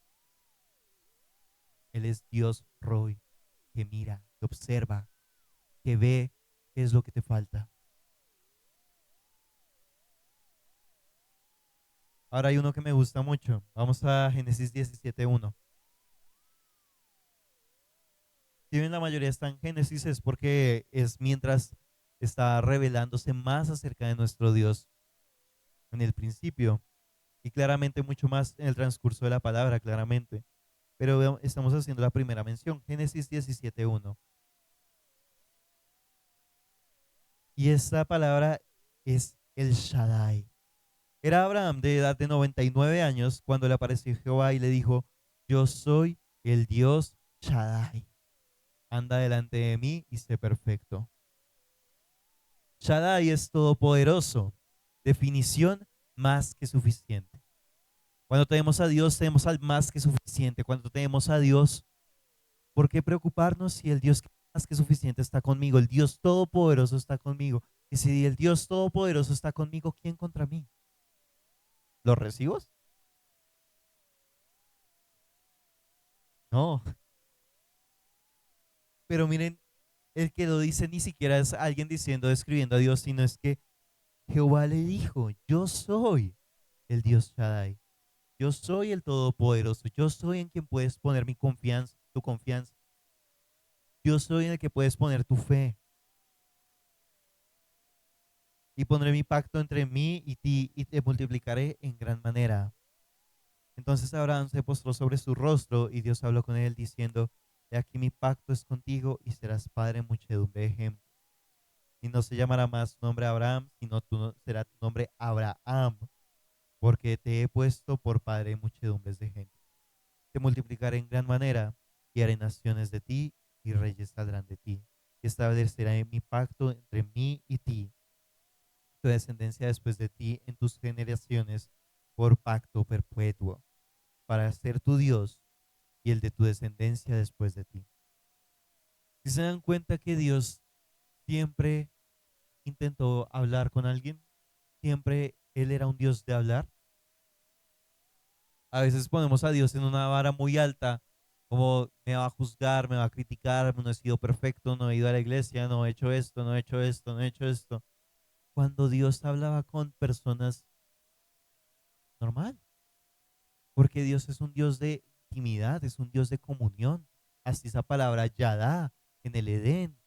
Él es Dios Roy, que mira, que observa, que ve qué es lo que te falta. Ahora hay uno que me gusta mucho. Vamos a Génesis 17:1. Si bien la mayoría está en Génesis es porque es mientras está revelándose más acerca de nuestro Dios en el principio y claramente mucho más en el transcurso de la palabra, claramente. Pero estamos haciendo la primera mención, Génesis 17:1. Y esta palabra es el Shaddai. Era Abraham de edad de 99 años cuando le apareció Jehová y le dijo, yo soy el Dios Shaddai. Anda delante de mí y sé perfecto. Shaddai es todopoderoso. Definición más que suficiente. Cuando tenemos a Dios, tenemos al más que suficiente. Cuando tenemos a Dios, ¿por qué preocuparnos si el Dios más que suficiente está conmigo? El Dios todopoderoso está conmigo. Y si el Dios todopoderoso está conmigo, ¿quién contra mí? ¿Los recibos? No. Pero miren, el que lo dice ni siquiera es alguien diciendo, describiendo a Dios, sino es que Jehová le dijo, yo soy el Dios Shaddai. Yo soy el Todopoderoso. Yo soy en quien puedes poner mi confianza, tu confianza. Yo soy en el que puedes poner tu fe. Y pondré mi pacto entre mí y ti y te multiplicaré en gran manera. Entonces Abraham se postró sobre su rostro y Dios habló con él diciendo, he aquí mi pacto es contigo y serás padre en muchedumbre de gente. Y no se llamará más tu nombre Abraham, sino será tu nombre Abraham, porque te he puesto por padre en muchedumbres de gente. Te multiplicaré en gran manera y haré naciones de ti y reyes saldrán de ti. Y estableceré mi pacto entre mí y ti, tu descendencia después de ti en tus generaciones, por pacto perpetuo, para ser tu Dios y el de tu descendencia después de ti. Si se dan cuenta que Dios siempre intentó hablar con alguien, siempre Él era un Dios de hablar. A veces ponemos a Dios en una vara muy alta, como me va a juzgar, me va a criticar, no he sido perfecto, no he ido a la iglesia, no he hecho esto, no he hecho esto, no he hecho esto. Cuando Dios hablaba con personas normal, porque Dios es un Dios de intimidad, es un Dios de comunión. Así esa palabra Yadá en el Edén.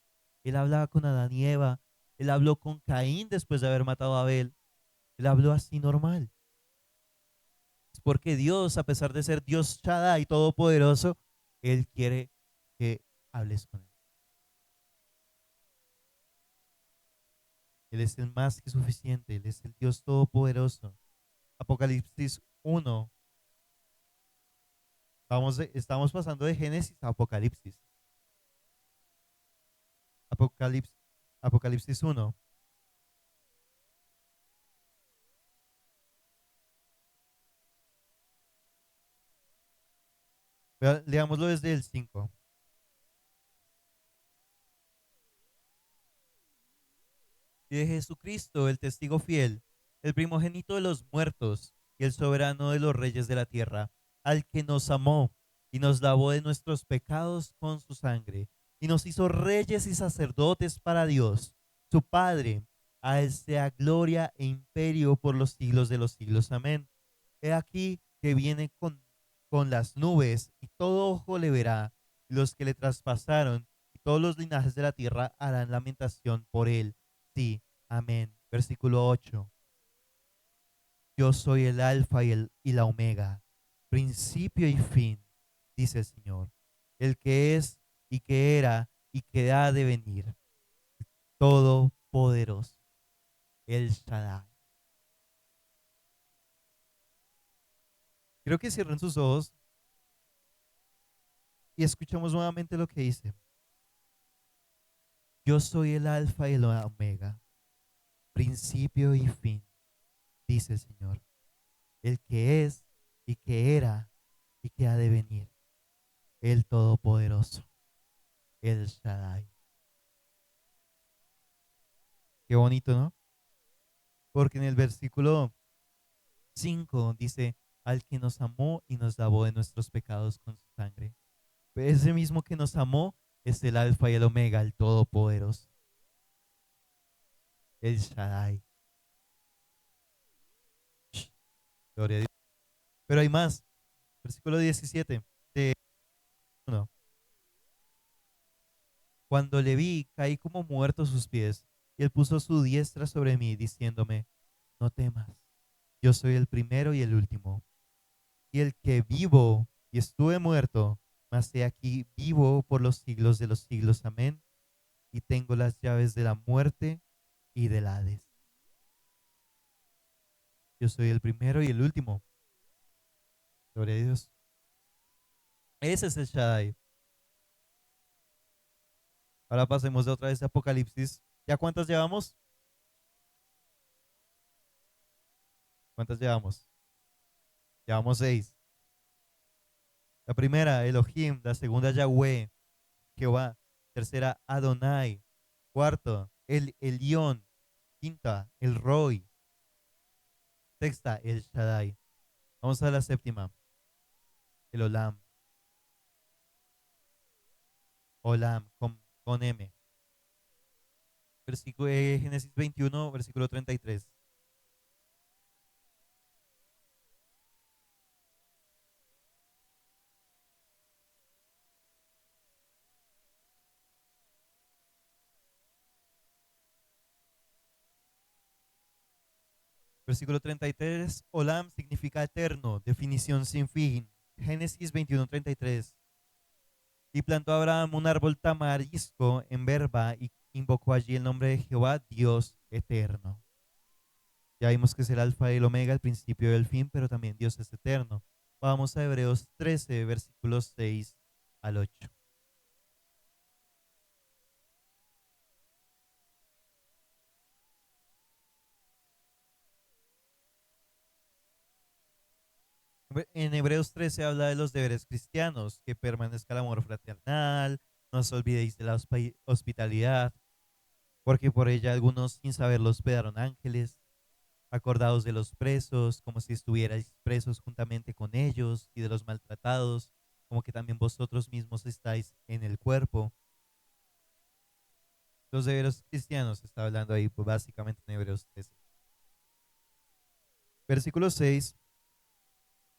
Él hablaba con Adán y Eva, él habló con Caín después de haber matado a Abel, él habló así normal. Es porque Dios, a pesar de ser Dios Shaddai todopoderoso, Él quiere que hables con Él. Él es el más que suficiente, Él es el Dios todopoderoso. Apocalipsis 1, estamos pasando de Génesis a Apocalipsis. Apocalipsis, Apocalipsis 1. Leámoslo desde el 5. Y de Jesucristo, el testigo fiel, el primogénito de los muertos y el soberano de los reyes de la tierra, al que nos amó y nos lavó de nuestros pecados con su sangre, y nos hizo reyes y sacerdotes para Dios, su Padre. A él sea gloria e imperio por los siglos de los siglos. Amén. He aquí que viene con las nubes, y todo ojo le verá, y los que le traspasaron, y todos los linajes de la tierra harán lamentación por él. Sí, amén. Versículo 8. Yo soy el alfa y la omega, principio y fin, dice el Señor, el que es y que era y que ha de venir, todopoderoso, el Shaddai. Quiero que cierren sus ojos y escuchemos nuevamente lo que dice. Yo soy el alfa y la omega, principio y fin, dice el Señor, el que es y que era y que ha de venir, el todopoderoso, el Shaddai. Qué bonito, ¿no? Porque en el versículo 5 dice, al que nos amó y nos lavó de nuestros pecados con su sangre. Ese mismo que nos amó es el alfa y el omega, el todopoderoso, el Shaddai. Shh, gloria a Dios. Pero hay más. Versículo 17 de 1. Cuando le vi, caí como muerto a sus pies, y él puso su diestra sobre mí, diciéndome, no temas, yo soy el primero y el último, y el que vivo y estuve muerto, mas he aquí vivo por los siglos de los siglos. Amén. Y tengo las llaves de la muerte y del Hades. Yo soy el primero y el último. Gloria a Dios. Ese es el Shaddai. Ahora pasemos de otra vez a Apocalipsis. ¿Ya cuántas llevamos? ¿Cuántas llevamos? Llevamos 6. La primera, Elohim. La segunda, Yahweh, Jehová. Tercera, Adonai. Cuarto, el Elión. Quinta, el Roy. Sexta, el Shaddai. Vamos a la séptima, el Olam. Olam, con M. Versículo, Génesis 21, versículo 33. Versículo 33, Olam significa eterno, definición sin fin. Génesis 21, 33. Y plantó Abraham un árbol tamarisco en Berba y invocó allí el nombre de Jehová, Dios eterno. Ya vimos que es el alfa y el omega, el principio y el fin, pero también Dios es eterno. Vamos a Hebreos 13, versículos 6 al 8. En Hebreos 13 habla de los deberes cristianos, que permanezca el amor fraternal, no os olvidéis de la hospitalidad, porque por ella algunos sin saberlo hospedaron ángeles, acordados de los presos, como si estuvierais presos juntamente con ellos, y de los maltratados, como que también vosotros mismos estáis en el cuerpo. Los deberes cristianos está hablando ahí, pues, básicamente en Hebreos 13. Versículo 6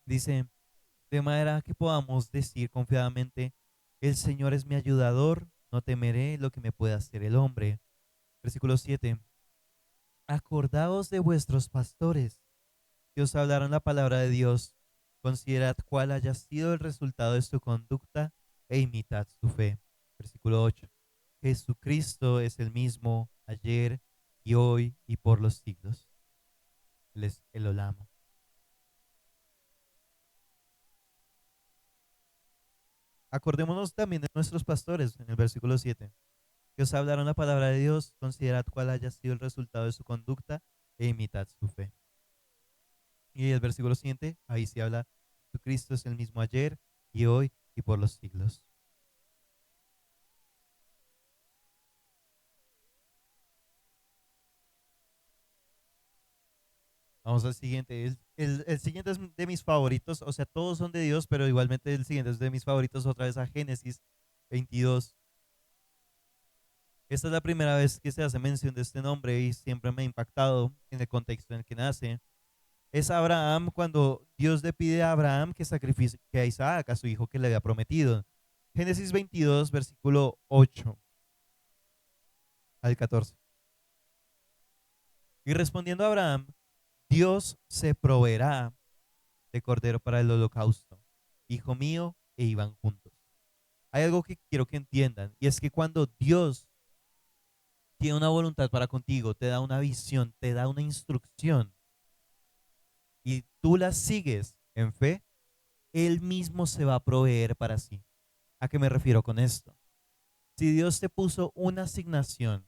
dice, de manera que podamos decir confiadamente, el Señor es mi ayudador, no temeré lo que me pueda hacer el hombre. Versículo 7, acordaos de vuestros pastores que os hablaron la palabra de Dios, considerad cuál haya sido el resultado de su conducta e imitad su fe. Versículo 8, Jesucristo es el mismo ayer y hoy y por los siglos. Él es el Olam. Acordémonos también de nuestros pastores en el versículo 7. que os hablaron la palabra de Dios, considerad cuál haya sido el resultado de su conducta e imitad su fe. Y el versículo siguiente, ahí se habla, Cristo es el mismo ayer y hoy y por los siglos. Vamos al siguiente. El siguiente es de mis favoritos, o sea, todos son de Dios, pero igualmente el siguiente es de mis favoritos, otra vez a Génesis 22. Esta es la primera vez que se hace mención de este nombre y siempre me ha impactado en el contexto en el que nace. Es Abraham cuando Dios le pide a Abraham que sacrifique a Isaac, a su hijo que le había prometido. Génesis 22, versículo 8 al 14. Y respondiendo a Abraham, Dios se proveerá de cordero para el holocausto. Hijo mío, e iban juntos. Hay algo que quiero que entiendan, y es que cuando Dios tiene una voluntad para contigo, te da una visión, te da una instrucción, y tú la sigues en fe, Él mismo se va a proveer para sí. ¿A qué me refiero con esto? Si Dios te puso una asignación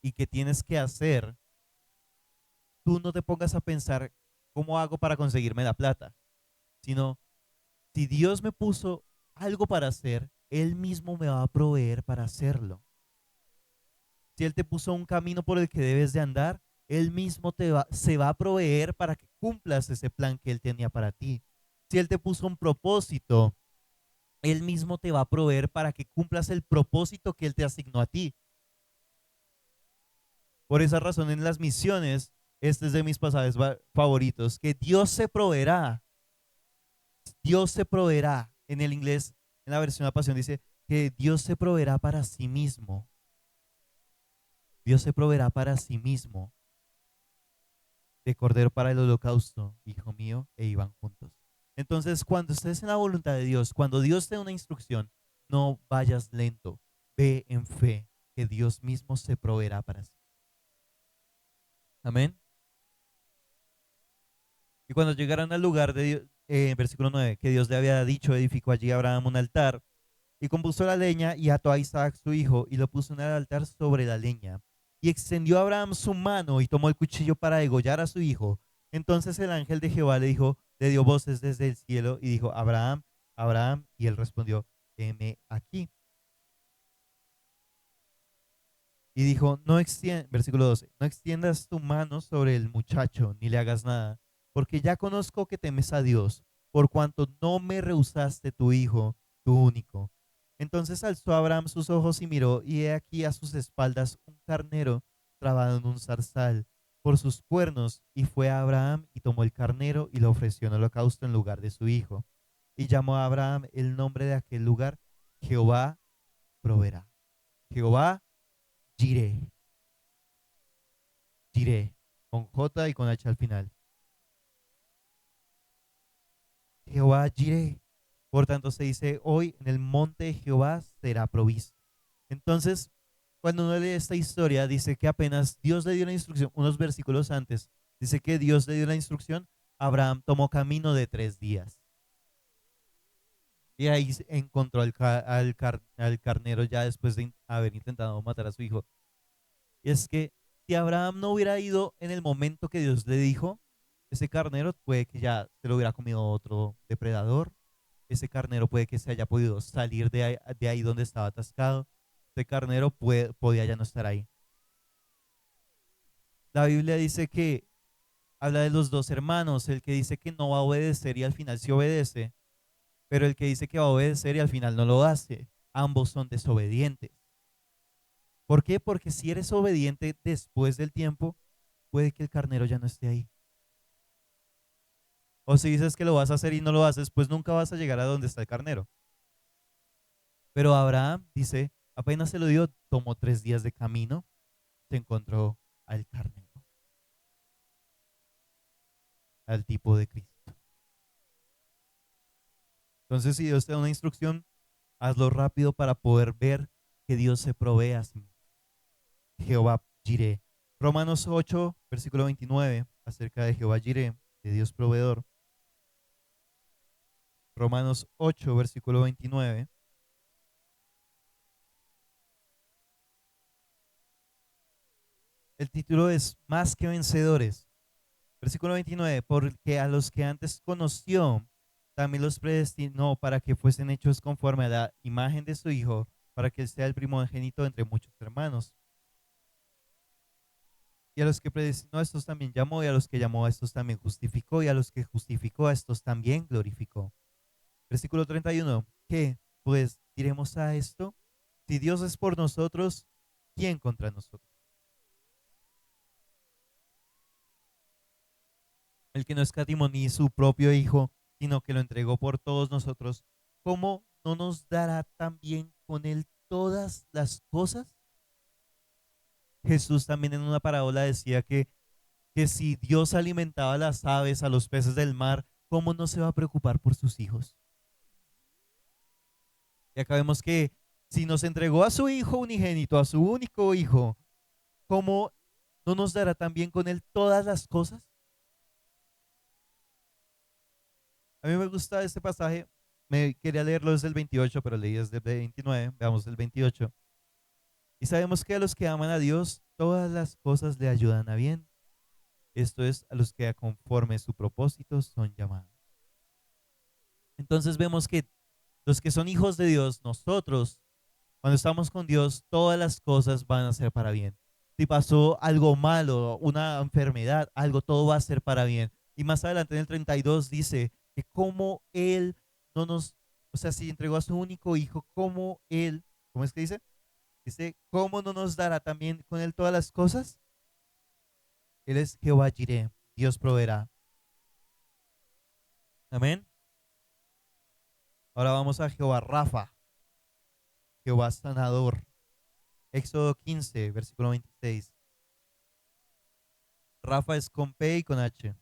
y que tienes que hacer, tú no te pongas a pensar cómo hago para conseguirme la plata, sino si Dios me puso algo para hacer, Él mismo me va a proveer para hacerlo. Si Él te puso un camino por el que debes de andar, Él mismo se va a proveer para que cumplas ese plan que Él tenía para ti. Si Él te puso un propósito, Él mismo te va a proveer para que cumplas el propósito que Él te asignó a ti. Por esa razón en las misiones, este es de mis pasajes favoritos, que Dios se proveerá. Dios se proveerá. En el inglés, en la versión de la Pasión dice que Dios se proveerá para sí mismo. Dios se proveerá para sí mismo de cordero para el holocausto, hijo mío, e iban juntos. Entonces, cuando estés en la voluntad de Dios, cuando Dios te da una instrucción, no vayas lento, ve en fe, que Dios mismo se proveerá para sí. Amén. Y cuando llegaron al lugar de Dios, versículo 9, que Dios le había dicho, edificó allí Abraham un altar y compuso la leña y ató a Isaac su hijo y lo puso en el altar sobre la leña. Y extendió Abraham su mano y tomó el cuchillo para degollar a su hijo. Entonces el ángel de Jehová le dijo, le dio voces desde el cielo y dijo, Abraham, Abraham, y él respondió, heme aquí. Y dijo, versículo 12, no extiendas tu mano sobre el muchacho, ni le hagas nada, porque ya conozco que temes a Dios, por cuanto no me rehusaste tu hijo, tu único. Entonces alzó Abraham sus ojos y miró, y he aquí a sus espaldas un carnero trabado en un zarzal por sus cuernos, y fue a Abraham y tomó el carnero y lo ofreció en holocausto en lugar de su hijo. Y llamó a Abraham el nombre de aquel lugar, Jehová proveerá. Jehová Jireh. Jireh, con J y con H al final. Jehová Jireh. Por tanto se dice, hoy en el monte de Jehová será provisto. Entonces, cuando uno lee esta historia, dice que apenas Dios le dio la instrucción, unos versículos antes, dice que Dios le dio la instrucción, Abraham tomó camino de 3 días. Y ahí encontró al carnero ya después de haber intentado matar a su hijo. Y es que si Abraham no hubiera ido en el momento que Dios le dijo, ese carnero puede que ya se lo hubiera comido otro depredador. Ese carnero puede que se haya podido salir de ahí donde estaba atascado. Ese carnero podía ya no estar ahí. La Biblia dice que habla de los dos hermanos, el que dice que no va a obedecer y al final sí obedece, pero el que dice que va a obedecer y al final no lo hace. Ambos son desobedientes. ¿Por qué? Porque si eres obediente después del tiempo, puede que el carnero ya no esté ahí. O si dices que lo vas a hacer y no lo haces, pues nunca vas a llegar a donde está el carnero. Pero Abraham dice, apenas se lo dio, tomó 3 días de camino, se encontró al carnero, al tipo de Cristo. Entonces, si Dios te da una instrucción, hazlo rápido para poder ver que Dios se provee a sí. Jehová Jireh. Romanos 8, versículo 29, acerca de Jehová Jireh, de Dios proveedor. Romanos 8, versículo 29. El título es Más que vencedores. Versículo 29, porque a los que antes conoció, también los predestinó para que fuesen hechos conforme a la imagen de su Hijo, para que él sea el primogénito entre muchos hermanos. Y a los que predestinó a estos también llamó, y a los que llamó a estos también justificó, y a los que justificó a estos también glorificó. Versículo 31, ¿qué pues diremos a esto? Si Dios es por nosotros, ¿quién contra nosotros? El que no escatimó ni su propio Hijo, sino que lo entregó por todos nosotros, ¿cómo no nos dará también con él todas las cosas? Jesús también en una parábola decía que si Dios alimentaba a las aves, a los peces del mar, ¿cómo no se va a preocupar por sus hijos? Y acá vemos que si nos entregó a su Hijo unigénito, a su único Hijo, ¿cómo no nos dará también con él todas las cosas? A mí me gusta este pasaje. Me quería leerlo desde el 28, pero leí desde el 29. Veamos el 28. Y sabemos que a los que aman a Dios, todas las cosas le ayudan a bien. Esto es, a los que conforme su propósito son llamados. Entonces vemos que los que son hijos de Dios, nosotros, cuando estamos con Dios, todas las cosas van a ser para bien. Si pasó algo malo, una enfermedad, algo, todo va a ser para bien. Y más adelante en el 32 dice que como Él no nos, o sea, si entregó a su único hijo, como Él, ¿cómo es que dice? Dice, ¿cómo no nos dará también con Él todas las cosas? Él es Jehová Jireh, Dios proveerá. Amén. Ahora vamos a Jehová Rafa, Jehová sanador. Éxodo 15, versículo 26. Rafa es con P y con H.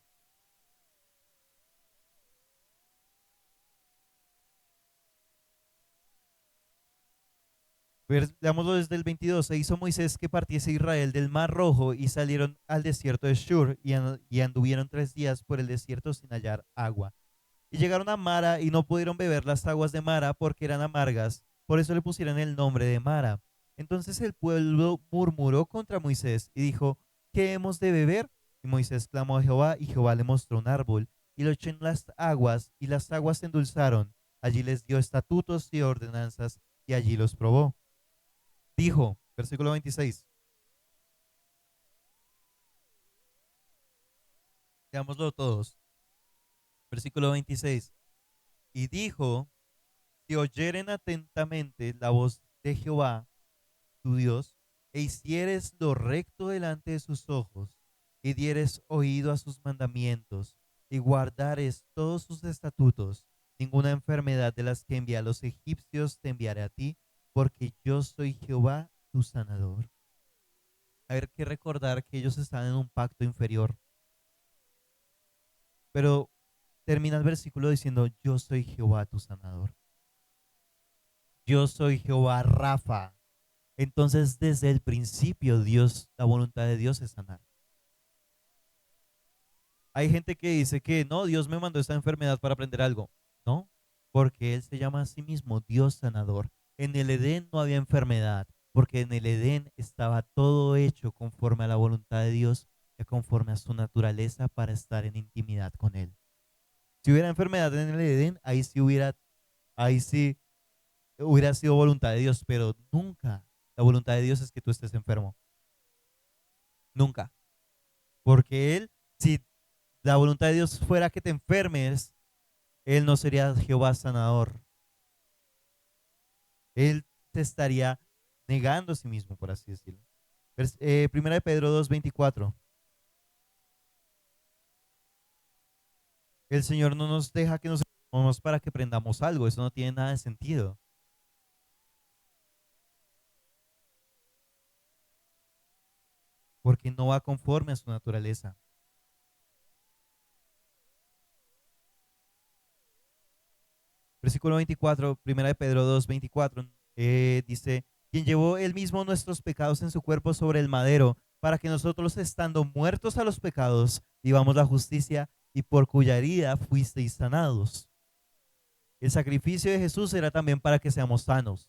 Leámoslo desde el 22. Se hizo Moisés que partiese Israel del Mar Rojo y salieron al desierto de Shur y anduvieron 3 días por el desierto sin hallar agua. Y llegaron a Mara y no pudieron beber las aguas de Mara porque eran amargas. Por eso le pusieron el nombre de Mara. Entonces el pueblo murmuró contra Moisés y dijo, ¿qué hemos de beber? Y Moisés clamó a Jehová y Jehová le mostró un árbol y lo echó en las aguas y las aguas se endulzaron. Allí les dio estatutos y ordenanzas y allí los probó. Dijo, versículo 26, leámoslo todos. Versículo 26. Y dijo, si oyeren atentamente la voz de Jehová, tu Dios, e hicieres lo recto delante de sus ojos, y dieres oído a sus mandamientos, y guardares todos sus estatutos, ninguna enfermedad de las que envía a los egipcios te enviaré a ti, porque yo soy Jehová tu sanador. A ver, que recordar que ellos están en un pacto inferior, pero termina el versículo diciendo, yo soy Jehová tu sanador. Yo soy Jehová Rafa. Entonces, desde el principio, Dios, la voluntad de Dios es sanar. Hay gente que dice que no, Dios me mandó esta enfermedad para aprender algo. No, porque Él se llama a sí mismo Dios sanador. En el Edén no había enfermedad, porque en el Edén estaba todo hecho conforme a la voluntad de Dios y conforme a su naturaleza para estar en intimidad con Él. Si hubiera enfermedad en el Edén, ahí sí hubiera sido voluntad de Dios, pero nunca la voluntad de Dios es que tú estés enfermo. Nunca. Porque Él, si la voluntad de Dios fuera que te enfermes, Él no sería Jehová sanador. Él te estaría negando a sí mismo, por así decirlo. Primera de Pedro 2:24. El Señor no nos deja que nos enfermemos para que aprendamos algo. Eso no tiene nada de sentido. Porque no va conforme a su naturaleza. Versículo 24, primera de Pedro 2:24, dice, quien llevó él mismo nuestros pecados en su cuerpo sobre el madero, para que nosotros, estando muertos a los pecados, vivamos la justicia, y por cuya herida fuisteis sanados. El sacrificio de Jesús era también para que seamos sanos.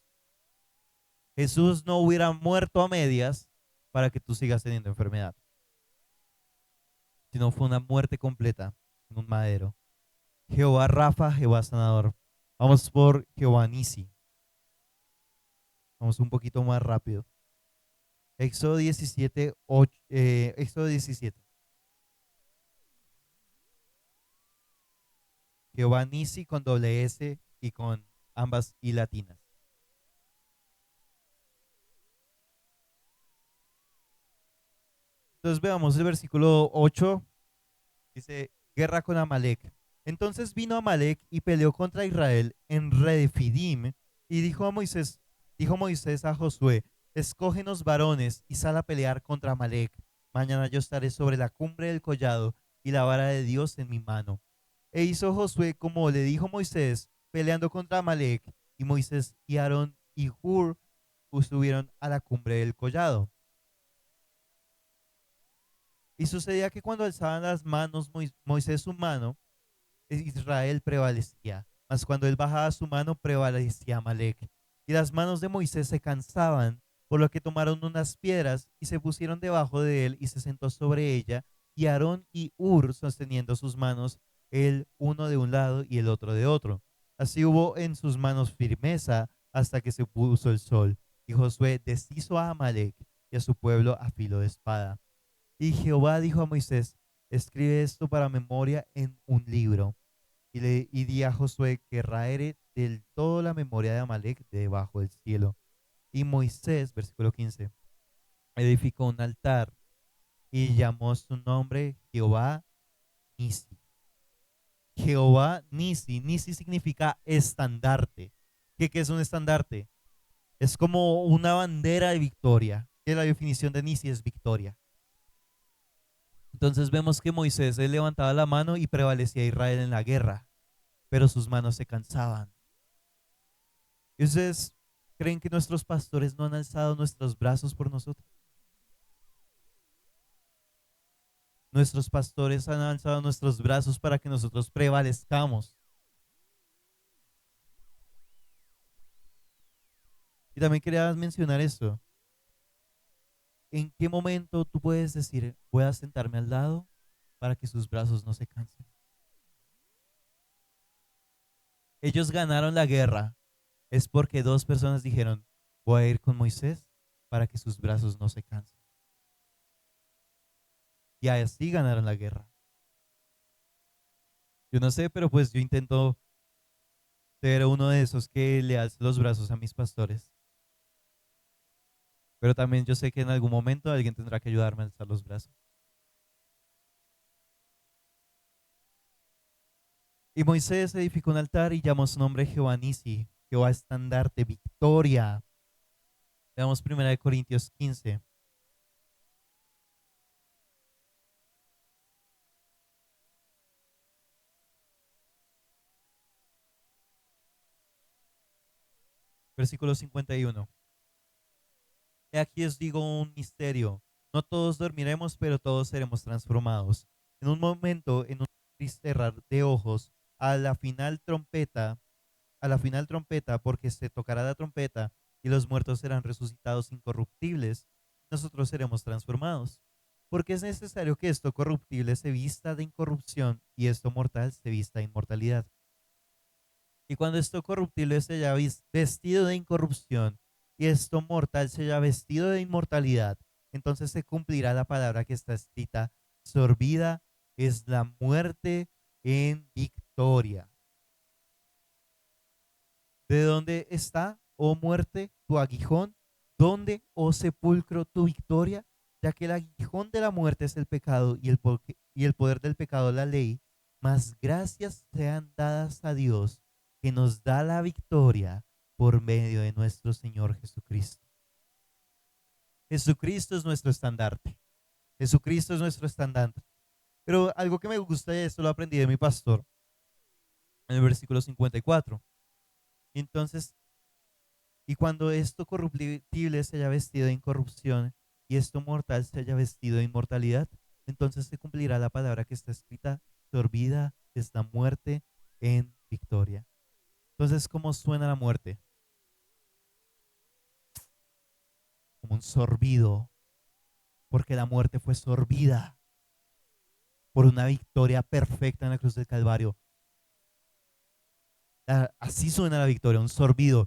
Jesús no hubiera muerto a medias, para que tú sigas teniendo enfermedad, sino fue una muerte completa en un madero. Jehová Rafa, Jehová sanador. Vamos por Jehová Nisi. Vamos un poquito más rápido. Éxodo 17, Éxodo 17. Jehová Nisi con doble S y con ambas I latinas. Entonces veamos el versículo 8. Dice, guerra con Amalek. Entonces vino Amalek y peleó contra Israel en Refidim y dijo Moisés a Josué, escógenos varones y sal a pelear contra Amalek. Mañana yo estaré sobre la cumbre del collado y la vara de Dios en mi mano. E hizo Josué como le dijo Moisés, peleando contra Amalek, y Moisés y Aarón y Hur subieron a la cumbre del collado. Y sucedía que cuando alzaban las manos Moisés su mano, Israel prevalecía, mas cuando él bajaba su mano prevalecía Amalek. Y las manos de Moisés se cansaban, por lo que tomaron unas piedras y se pusieron debajo de él y se sentó sobre ella, y Aarón y Hur sosteniendo sus manos, él uno de un lado y el otro de otro. Así hubo en sus manos firmeza hasta que se puso el sol. Y Josué deshizo a Amalek y a su pueblo a filo de espada. Y Jehová dijo a Moisés, escribe esto para memoria en un libro. Y di a Josué que raere del todo la memoria de Amalek debajo del cielo. Y Moisés, versículo 15, edificó un altar y llamó su nombre Jehová Nisi. Jehová Nisi. Nisi significa estandarte. ¿Qué es un estandarte? Es como una bandera de victoria. Que la definición de Nisi es victoria. Entonces vemos que Moisés él levantaba la mano y prevalecía Israel en la guerra, pero sus manos se cansaban. ¿Y ustedes creen que nuestros pastores no han alzado nuestros brazos por nosotros? Nuestros pastores han alzado nuestros brazos para que nosotros prevalezcamos. Y también quería mencionar esto. ¿En qué momento tú puedes decir, voy a sentarme al lado para que sus brazos no se cansen? Ellos ganaron la guerra. Es porque dos personas dijeron, voy a ir con Moisés para que sus brazos no se cansen. Y así ganaron la guerra. Yo no sé, pero pues yo intento ser uno de esos que le alza los brazos a mis pastores. Pero también yo sé que en algún momento alguien tendrá que ayudarme a alzar los brazos. Y Moisés edificó un altar y llamó su nombre Jehová Nisi, Jehová estandarte, victoria. Veamos 1 Corintios 15. Versículo 51. He aquí os digo un misterio. No todos dormiremos, pero todos seremos transformados. En un momento, en un triste cerrar de ojos, a la final trompeta, porque se tocará la trompeta y los muertos serán resucitados incorruptibles, nosotros seremos transformados. Porque es necesario que esto corruptible se vista de incorrupción y esto mortal se vista de inmortalidad. Y cuando esto corruptible se haya vestido de incorrupción y esto mortal se haya vestido de inmortalidad, entonces se cumplirá la palabra que está escrita, sorbida es la muerte en victoria. ¿De dónde está, oh muerte, tu aguijón? ¿Dónde, oh sepulcro, tu victoria? Ya que el aguijón de la muerte es el pecado y el poder del pecado la ley, mas gracias sean dadas a Dios que nos da la victoria por medio de nuestro Señor Jesucristo. Jesucristo es nuestro estandarte. Jesucristo es nuestro estandarte. Pero algo que me gusta y esto lo aprendí de mi pastor en el versículo 54. Entonces, y cuando esto corruptible se haya vestido de incorrupción y esto mortal se haya vestido de inmortalidad, entonces se cumplirá la palabra que está escrita, sorbida es la muerte en victoria. Entonces, ¿cómo suena la muerte? Como un sorbido, porque la muerte fue sorbida por una victoria perfecta en la cruz del Calvario. Así suena la victoria, un sorbido.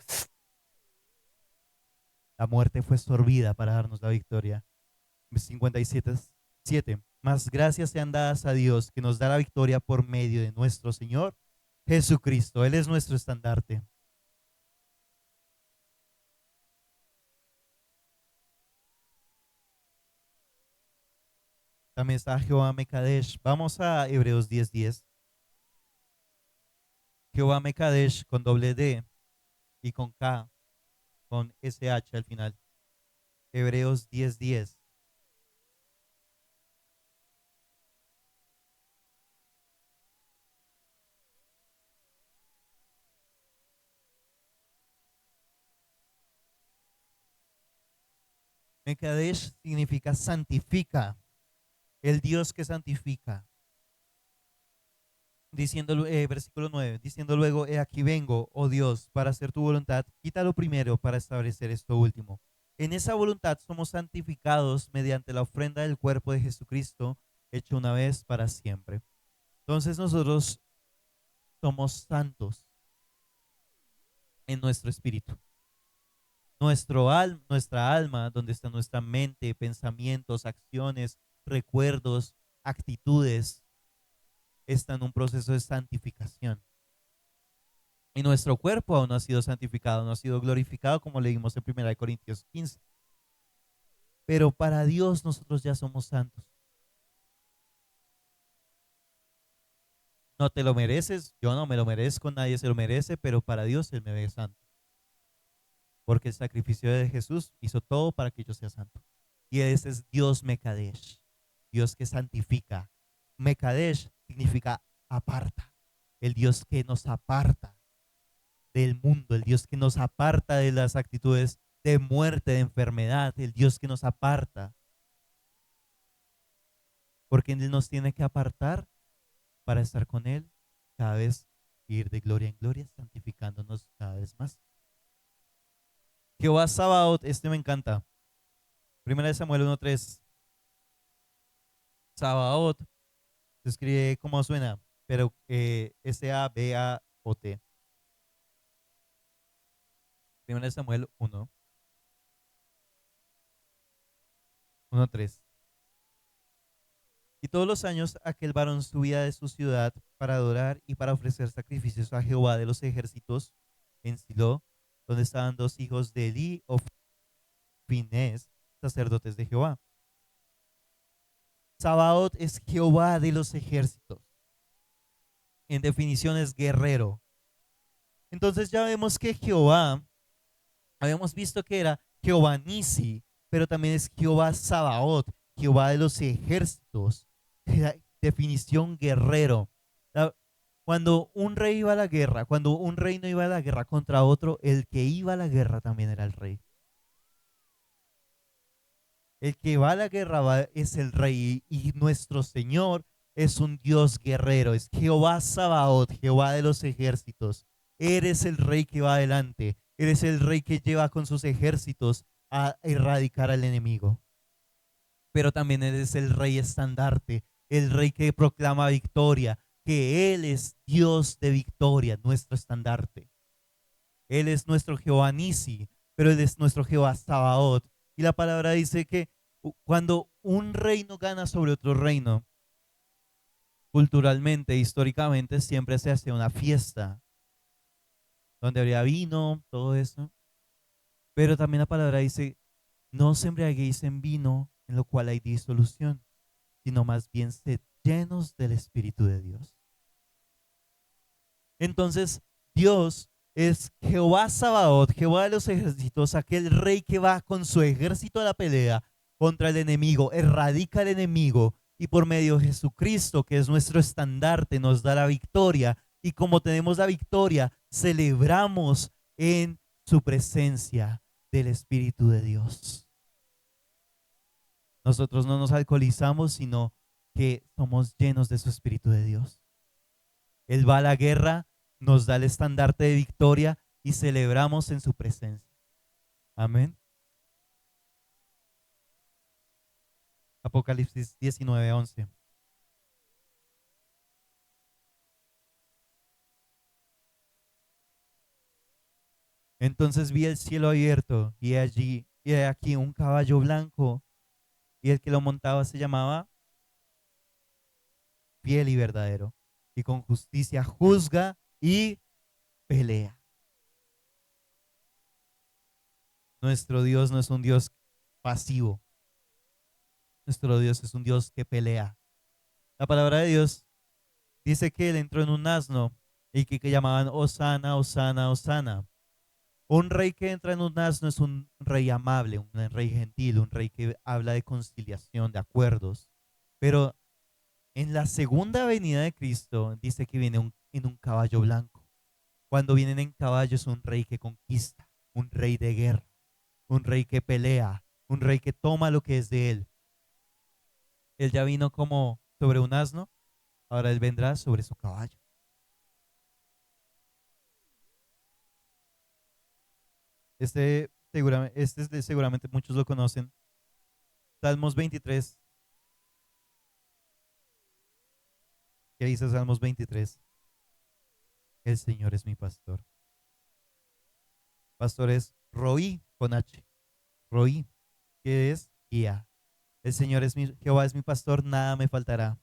La muerte fue sorbida para darnos la victoria. 57, 7. Más gracias sean dadas a Dios que nos da la victoria por medio de nuestro Señor Jesucristo. Él es nuestro estandarte. También está Jehová Mekadesh. Vamos a Hebreos 10:10. Jehová Mekadesh con doble D y con K, con SH al final. Hebreos 10:10. Mekadesh significa santifica, el Dios que santifica. Diciendo, versículo 9, diciendo luego, he aquí vengo, oh Dios, para hacer tu voluntad, quita lo primero para establecer esto último. En esa voluntad somos santificados mediante la ofrenda del cuerpo de Jesucristo, hecho una vez para siempre. Entonces nosotros somos santos en nuestro espíritu. Nuestra alma, donde está nuestra mente, pensamientos, acciones, recuerdos, actitudes, está en un proceso de santificación. Y nuestro cuerpo aún no ha sido santificado, no ha sido glorificado, como leímos en 1 Corintios 15. Pero para Dios nosotros ya somos santos. No te lo mereces, yo no me lo merezco, nadie se lo merece, pero para Dios Él me ve santo. Porque el sacrificio de Jesús hizo todo para que yo sea santo. Y ese es Dios Mekadesh, Dios que santifica. Mekadesh significa aparta, el Dios que nos aparta del mundo, el Dios que nos aparta de las actitudes de muerte, de enfermedad, el Dios que nos aparta. Porque Él nos tiene que apartar para estar con Él cada vez, ir de gloria en gloria, santificándonos cada vez más. Jehová Sabaoth, este me encanta. 1 Samuel 1:3. Sabaoth se escribe como suena, pero Sabaot. 1 Samuel 1:3. Y todos los años aquel varón subía de su ciudad para adorar y para ofrecer sacrificios a Jehová de los ejércitos en Silo, donde estaban dos hijos de Eli, Finés, sacerdotes de Jehová. Sabaoth es Jehová de los ejércitos. En definición es guerrero. Entonces ya vemos que Jehová, habíamos visto que era Jehová Nisi, pero también es Jehová Sabaoth, Jehová de los ejércitos. Definición guerrero. Cuando un rey iba a la guerra, cuando un reino iba a la guerra contra otro, el que iba a la guerra también era el rey. El que va a la guerra es el rey y nuestro Señor es un Dios guerrero, es Jehová Sabaoth, Jehová de los ejércitos. Eres el rey que va adelante, eres el rey que lleva con sus ejércitos a erradicar al enemigo. Pero también eres el rey estandarte, el rey que proclama victoria, que Él es Dios de victoria, nuestro estandarte. Él es nuestro Jehová Nisi, pero Él es nuestro Jehová Sabaoth. Y la palabra dice que cuando un reino gana sobre otro reino, culturalmente, históricamente, siempre se hace una fiesta, donde habría vino, todo eso. Pero también la palabra dice, no os embriaguéis en vino, en lo cual hay disolución, sino más bien sed llenos del Espíritu de Dios. Entonces, Dios es Jehová Sabaoth, Jehová de los ejércitos, aquel rey que va con su ejército a la pelea contra el enemigo, erradica al enemigo y por medio de Jesucristo, que es nuestro estandarte, nos da la victoria. Y como tenemos la victoria, celebramos en su presencia del Espíritu de Dios. Nosotros no nos alcoholizamos, sino que somos llenos de su Espíritu de Dios. Él va a la guerra, nos da el estandarte de victoria y celebramos en su presencia. Amén. Apocalipsis 19:11. Entonces vi el cielo abierto y he aquí un caballo blanco, y el que lo montaba se llamaba Fiel y Verdadero, y con justicia juzga y pelea. Nuestro Dios no es un Dios pasivo, nuestro Dios es un Dios que pelea. La palabra de Dios dice que él entró en un asno y que llamaban Osana, Osana, Osana. Un rey que entra en un asno es un rey amable, un rey gentil, un rey que habla de conciliación, de acuerdos. Pero en la segunda venida de Cristo dice que viene en un caballo blanco. Cuando vienen en caballo es un rey que conquista, un rey de guerra, un rey que pelea, un rey que toma lo que es de él. Él ya vino como sobre un asno, ahora él vendrá sobre su caballo. Seguramente muchos lo conocen. Salmos 23. ¿Qué dice Salmos 23? El Señor es mi pastor. Pastor es Roí con H. Roí, que es guía. El Señor es Jehová es mi pastor, nada me faltará.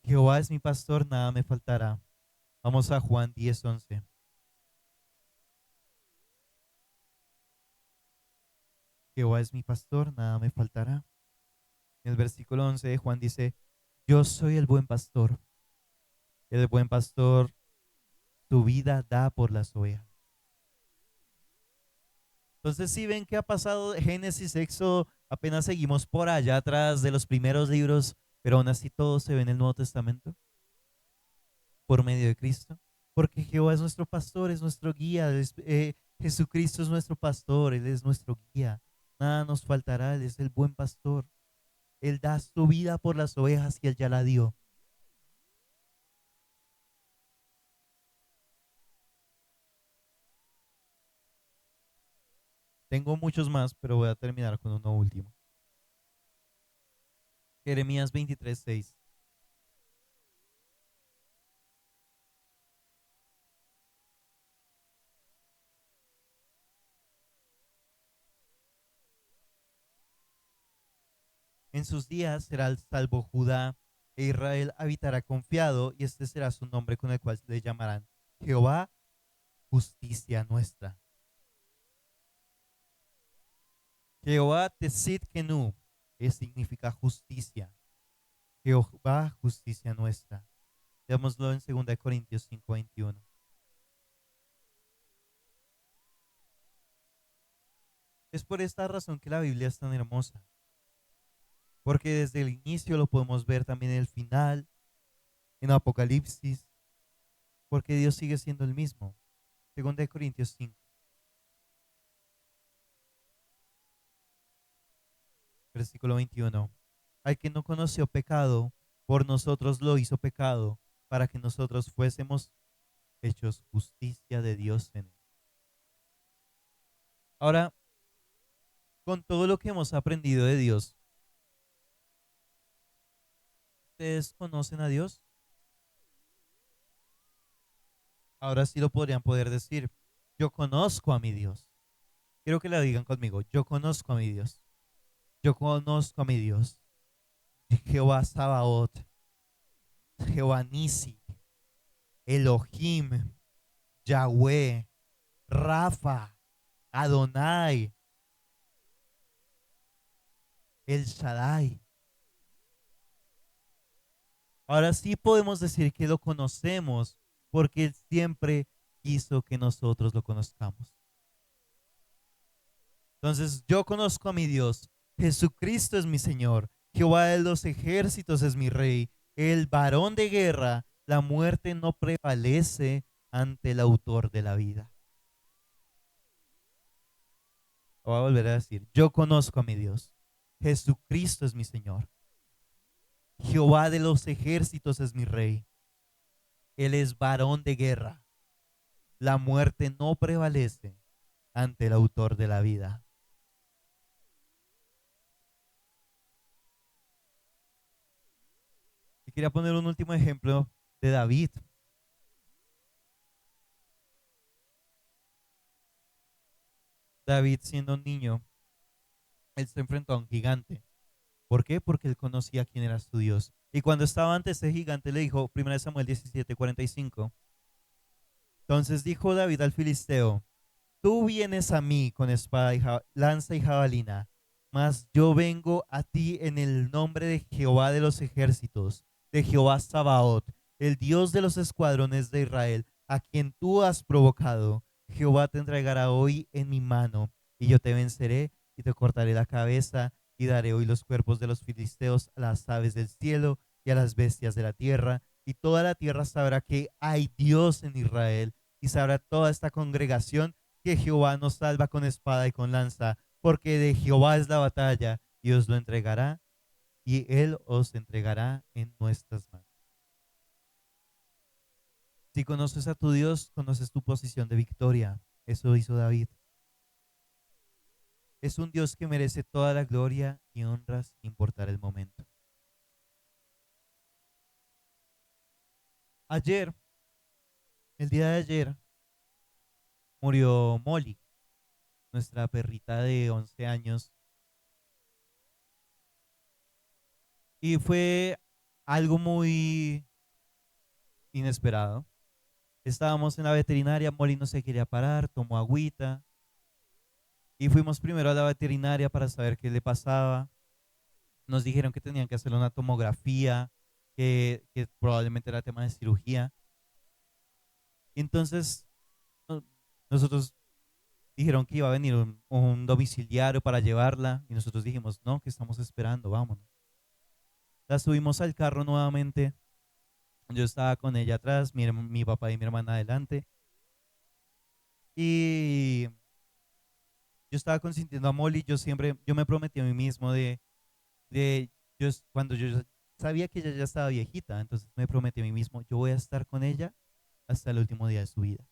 Jehová es mi pastor, nada me faltará. Vamos a Juan 10:11. Jehová es mi pastor, nada me faltará. En el versículo 11 de Juan dice, yo soy el buen pastor. El buen pastor tu vida da por las ovejas. Entonces, si ven que ha pasado de Génesis, Éxodo, apenas seguimos por allá atrás de los primeros libros, pero aún así todo se ve en el Nuevo Testamento por medio de Cristo. Porque Jehová es nuestro pastor, es nuestro guía, Jesucristo es nuestro pastor, Él es nuestro guía. Nada nos faltará, Él es el buen pastor. Él da su vida por las ovejas y Él ya la dio. Tengo muchos más, pero voy a terminar con uno último. Jeremías 23:6. En sus días será el salvo Judá, e Israel habitará confiado, y este será su nombre con el cual le llamarán Jehová, justicia nuestra. Jehová Tsidkenu, que significa justicia. Jehová, justicia nuestra. Veámoslo en 2 Corintios 5:21. Es por esta razón que la Biblia es tan hermosa, porque desde el inicio lo podemos ver también en el final, en Apocalipsis, porque Dios sigue siendo el mismo. 2 Corintios 5, versículo 21. Al que no conoció pecado, por nosotros lo hizo pecado, para que nosotros fuésemos hechos justicia de Dios en él. Ahora, con todo lo que hemos aprendido de Dios, ¿ustedes conocen a Dios? Ahora sí lo podrían poder decir. Yo conozco a mi Dios. Quiero que la digan conmigo. Yo conozco a mi Dios. Yo conozco a mi Dios. Jehová Sabaoth, Jehová Nisi, Elohim, Yahweh, Rafa, Adonai, El Shaddai. Ahora sí podemos decir que lo conocemos porque Él siempre quiso que nosotros lo conozcamos. Entonces yo conozco a mi Dios. Jesucristo es mi Señor. Jehová de los ejércitos es mi Rey. El varón de guerra, la muerte no prevalece ante el autor de la vida. Voy a volver a decir, yo conozco a mi Dios. Jesucristo es mi Señor. Jehová de los ejércitos es mi Rey. Él es varón de guerra. La muerte no prevalece ante el autor de la vida. quería poner un último ejemplo de David. David siendo un niño, él se enfrentó a un gigante. ¿Por qué? Porque él conocía quién era su Dios. Y cuando estaba ante ese gigante le dijo, 1 Samuel 17:45, entonces dijo David al filisteo, tú vienes a mí con espada y lanza y jabalina, mas yo vengo a ti en el nombre de Jehová de los ejércitos, de Jehová Sabaoth, el Dios de los escuadrones de Israel, a quien tú has provocado. Jehová te entregará hoy en mi mano, y yo te venceré y te cortaré la cabeza, y daré hoy los cuerpos de los filisteos a las aves del cielo y a las bestias de la tierra, y toda la tierra sabrá que hay Dios en Israel, y sabrá toda esta congregación que Jehová nos salva con espada y con lanza, porque de Jehová es la batalla, y os lo entregará, y él os entregará en nuestras manos. Si conoces a tu Dios, conoces tu posición de victoria. Eso hizo David. Es un Dios que merece toda la gloria y honra sin importar el momento. Ayer, el día de ayer, murió Molly, nuestra perrita de 11 años, y fue algo muy inesperado. Estábamos en la veterinaria, Molly no se quería parar, tomó agüita y fuimos primero a la veterinaria para saber qué le pasaba. Nos dijeron que tenían que hacerle una tomografía, que probablemente era tema de cirugía. Y entonces no- nosotros dijeron que iba a venir un domiciliario para llevarla y nosotros dijimos, no, que estamos esperando, vámonos. La subimos al carro nuevamente. Yo estaba con ella atrás, mi papá y mi hermana adelante. Y yo estaba consintiendo a Molly, yo me prometí a mí mismo cuando yo sabía que ella ya estaba viejita, entonces me prometí a mí mismo, yo voy a estar con ella hasta el último día de su vida.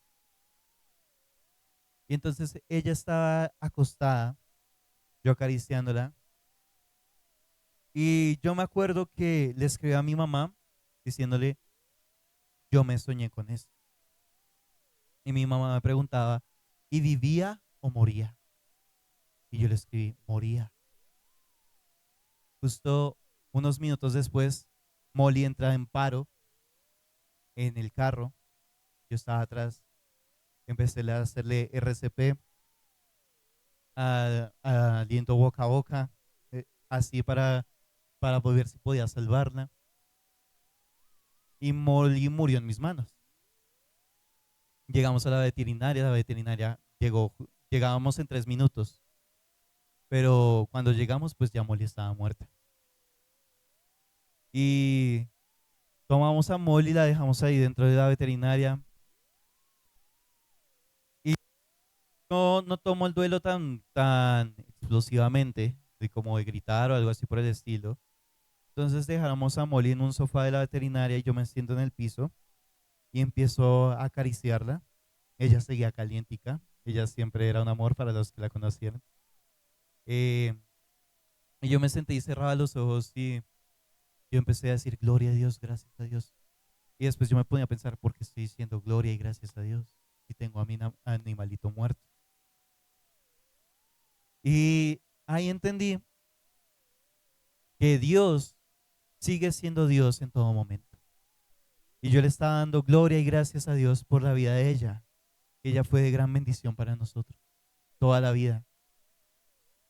Y entonces ella estaba acostada, yo acariciándola, y yo me acuerdo que le escribí a mi mamá diciéndole, yo me soñé con eso. Y mi mamá me preguntaba, ¿y vivía o moría? Y yo le escribí, moría. Justo unos minutos después, Molly entra en paro en el carro. Yo estaba atrás, empecé a hacerle RCP, aliento boca a boca, así para ver si podía salvarla. Y Molly murió en mis manos. Llegamos a la veterinaria llegábamos en 3 minutos, pero cuando llegamos, pues ya Molly estaba muerta. Y tomamos a Molly, la dejamos ahí dentro de la veterinaria. Y no tomo el duelo tan explosivamente, de como de gritar o algo así por el estilo. Entonces dejamos a Molly en un sofá de la veterinaria y yo me siento en el piso y empiezo a acariciarla. Ella seguía calientica, ella siempre era un amor para los que la conocieron. Eh, y yo me senté y cerraba los ojos y yo empecé a decir gloria a Dios, gracias a Dios. Y después yo me ponía a pensar por qué estoy diciendo gloria y gracias a Dios si tengo a mi animalito muerto. Y ahí entendí que Dios sigue siendo Dios en todo momento. Y yo le estaba dando gloria y gracias a Dios por la vida de ella. Ella fue de gran bendición para nosotros, toda la vida.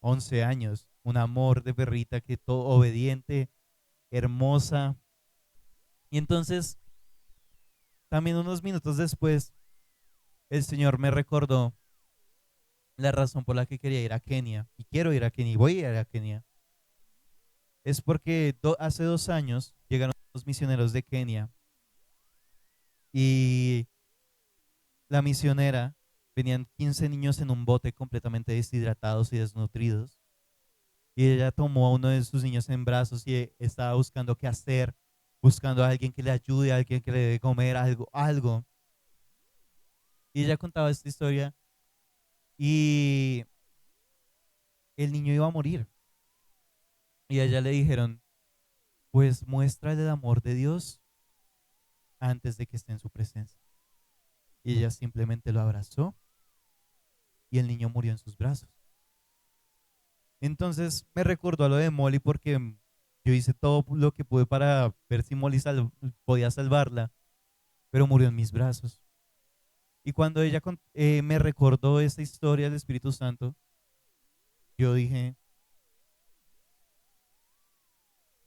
11 años, un amor de perrita que todo obediente, hermosa. Y entonces, también unos minutos después, el Señor me recordó la razón por la que quería ir a Kenia. Y quiero ir a Kenia y voy a ir a Kenia. Es porque hace 2 años llegaron los misioneros de Kenia y la misionera, venían 15 niños en un bote completamente deshidratados y desnutridos. Y ella tomó a uno de sus niños en brazos y estaba buscando qué hacer, buscando a alguien que le ayude, a alguien que le dé comer, algo, algo. Y ella contaba esta historia y el niño iba a morir. Y a ella le dijeron, pues muestra el amor de Dios antes de que esté en su presencia. Y ella simplemente lo abrazó y el niño murió en sus brazos. Entonces me recordó a lo de Molly porque yo hice todo lo que pude para ver si Molly podía salvarla, pero murió en mis brazos. Y cuando ella me recordó esa historia del Espíritu Santo, yo dije,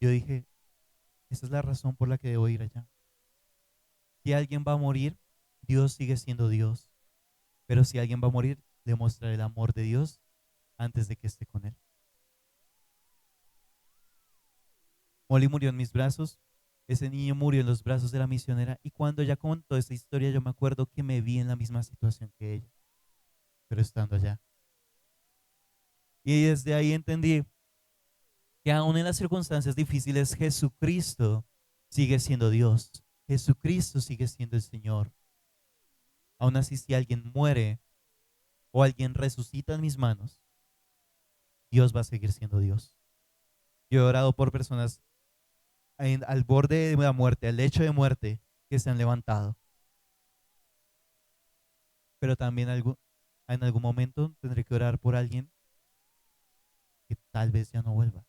yo dije, esa es la razón por la que debo ir allá. Si alguien va a morir, Dios sigue siendo Dios. Pero si alguien va a morir, demostrar el amor de Dios antes de que esté con él. Molly murió en mis brazos, ese niño murió en los brazos de la misionera y cuando ella contó esa historia yo me acuerdo que me vi en la misma situación que ella, pero estando allá. Y desde ahí entendí que aún en las circunstancias difíciles Jesucristo sigue siendo Dios, Jesucristo sigue siendo el Señor. Aún así si alguien muere o alguien resucita en mis manos, Dios va a seguir siendo Dios. Yo he orado por personas al borde de la muerte, al lecho de muerte, que se han levantado. Pero también en algún momento tendré que orar por alguien que tal vez ya no vuelva.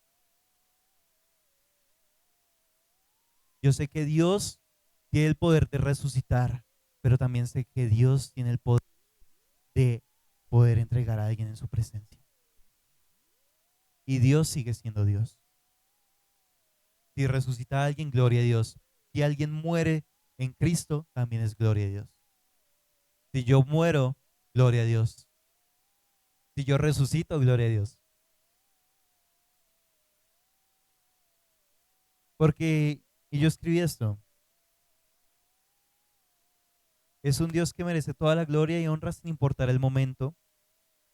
Yo sé que Dios tiene el poder de resucitar, pero también sé que Dios tiene el poder de poder entregar a alguien en su presencia. Y Dios sigue siendo Dios. Si resucita a alguien, gloria a Dios. Si alguien muere en Cristo, también es gloria a Dios. Si yo muero, gloria a Dios. Si yo resucito, gloria a Dios. Porque, y yo escribí esto, es un Dios que merece toda la gloria y honra sin importar el momento.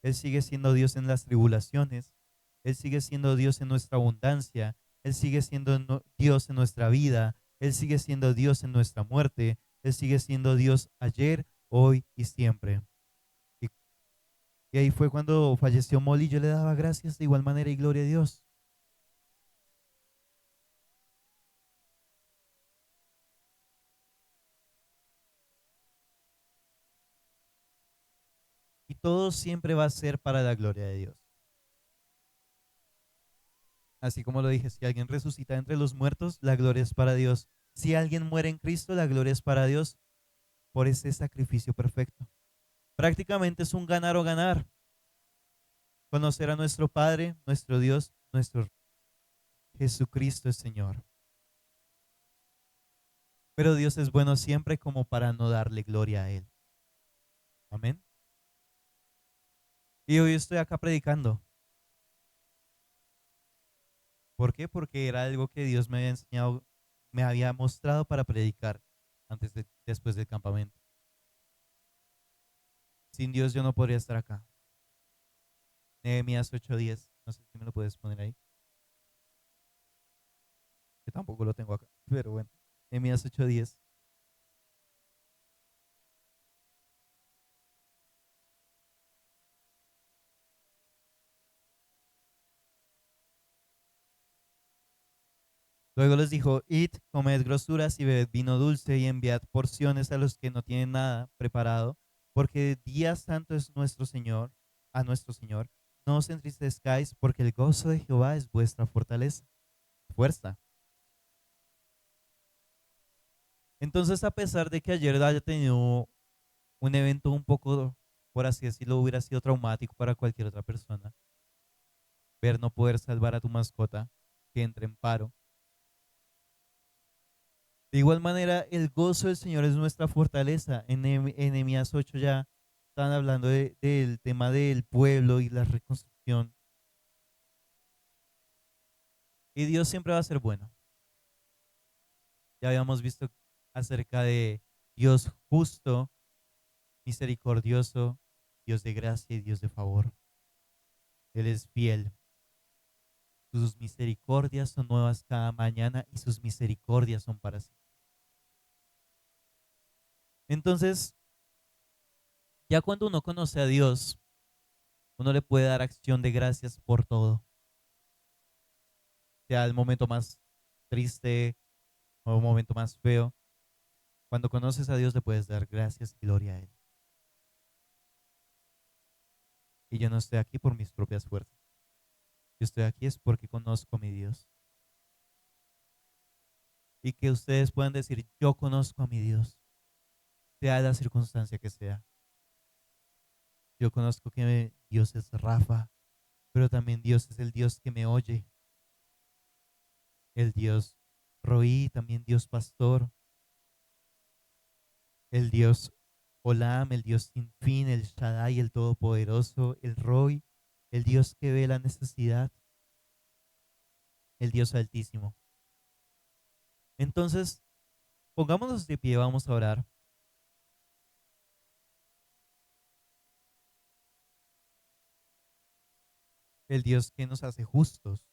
Él sigue siendo Dios en las tribulaciones. Él sigue siendo Dios en nuestra abundancia. Él sigue siendo Dios en nuestra vida. Él sigue siendo Dios en nuestra muerte. Él sigue siendo Dios ayer, hoy y siempre. Y, y ahí fue cuando falleció Molly. Yo le daba gracias de igual manera y gloria a Dios. Y todo siempre va a ser para la gloria de Dios. Así como lo dije, si alguien resucita entre los muertos, la gloria es para Dios. Si alguien muere en Cristo, la gloria es para Dios por ese sacrificio perfecto. Prácticamente es un ganar o ganar. Conocer a nuestro Padre, nuestro Dios, nuestro Jesucristo es Señor. Pero Dios es bueno siempre como para no darle gloria a Él. Amén. Y hoy estoy acá predicando. ¿Por qué? Porque era algo que Dios me había enseñado, me había mostrado para predicar después del campamento. Sin Dios yo no podría estar acá. Nehemías 8:10. No sé si me lo puedes poner ahí. Que tampoco lo tengo acá. Pero bueno. Nehemías 8:10. Luego les dijo, id, comed grosuras y bebed vino dulce y enviad porciones a los que no tienen nada preparado, porque día santo es nuestro Señor, a nuestro Señor. No os entristezcáis, porque el gozo de Jehová es vuestra fortaleza, fuerza. Entonces, a pesar de que ayer haya tenido un evento un poco, por así decirlo, hubiera sido traumático para cualquier otra persona, ver no poder salvar a tu mascota, que entre en paro. De igual manera, el gozo del Señor es nuestra fortaleza. En Nehemías 8 ya están hablando del tema del pueblo y la reconstrucción. Y Dios siempre va a ser bueno. Ya habíamos visto acerca de Dios justo, misericordioso, Dios de gracia y Dios de favor. Él es fiel. Sus misericordias son nuevas cada mañana y sus misericordias son para siempre. Entonces, ya cuando uno conoce a Dios, uno le puede dar acción de gracias por todo, sea el momento más triste o un momento más feo, cuando conoces a Dios le puedes dar gracias y gloria a Él. Y yo no estoy aquí por mis propias fuerzas. Yo estoy aquí es porque conozco a mi Dios. Y que ustedes puedan decir, yo conozco a mi Dios, sea la circunstancia que sea. Yo conozco que Dios es Rafa, pero también Dios es el Dios que me oye, el Dios Roí, también Dios Pastor, el Dios Olam, el Dios sin fin, el Shaddai, el Todopoderoso, el Roy, el Dios que ve la necesidad, el Dios Altísimo. Entonces, pongámonos de pie, vamos a orar. El Dios que nos hace justos.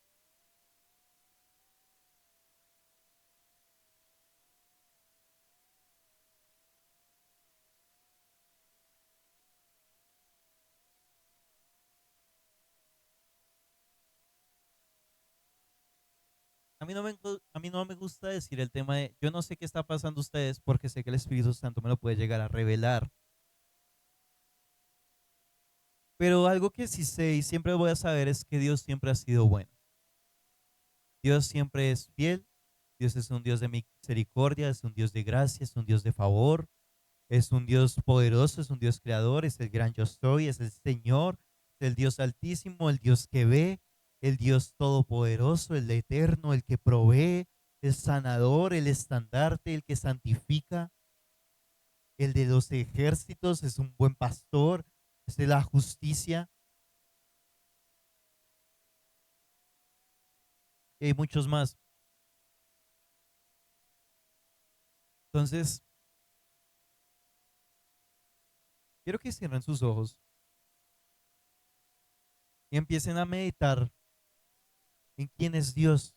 A mí no me gusta decir el tema de, yo no sé qué está pasando ustedes porque sé que el Espíritu Santo me lo puede llegar a revelar. Pero algo que sí sé y siempre voy a saber es que Dios siempre ha sido bueno. Dios siempre es fiel. Dios es un Dios de misericordia, es un Dios de gracia, es un Dios de favor, es un Dios poderoso, es un Dios creador, es el gran yo soy, es el Señor, es el Dios altísimo, el Dios que ve, el Dios todopoderoso, el eterno, el que provee, el sanador, el estandarte, el que santifica, el de los ejércitos, es un buen pastor, es de la justicia, y hay muchos más. Entonces, quiero que cierren sus ojos y empiecen a meditar en quién es Dios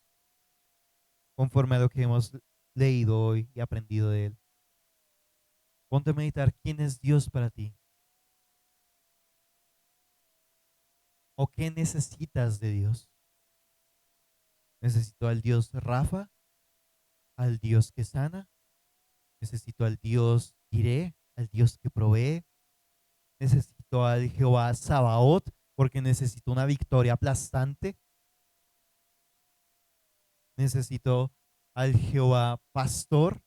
conforme a lo que hemos leído hoy y aprendido de Él. Ponte a meditar quién es Dios para ti o qué necesitas de Dios. Necesito al Dios Rafa, al Dios que sana, necesito al Dios Jireh, al Dios que provee, necesito al Jehová Sabaoth porque necesito una victoria aplastante, necesito al Jehová Pastor,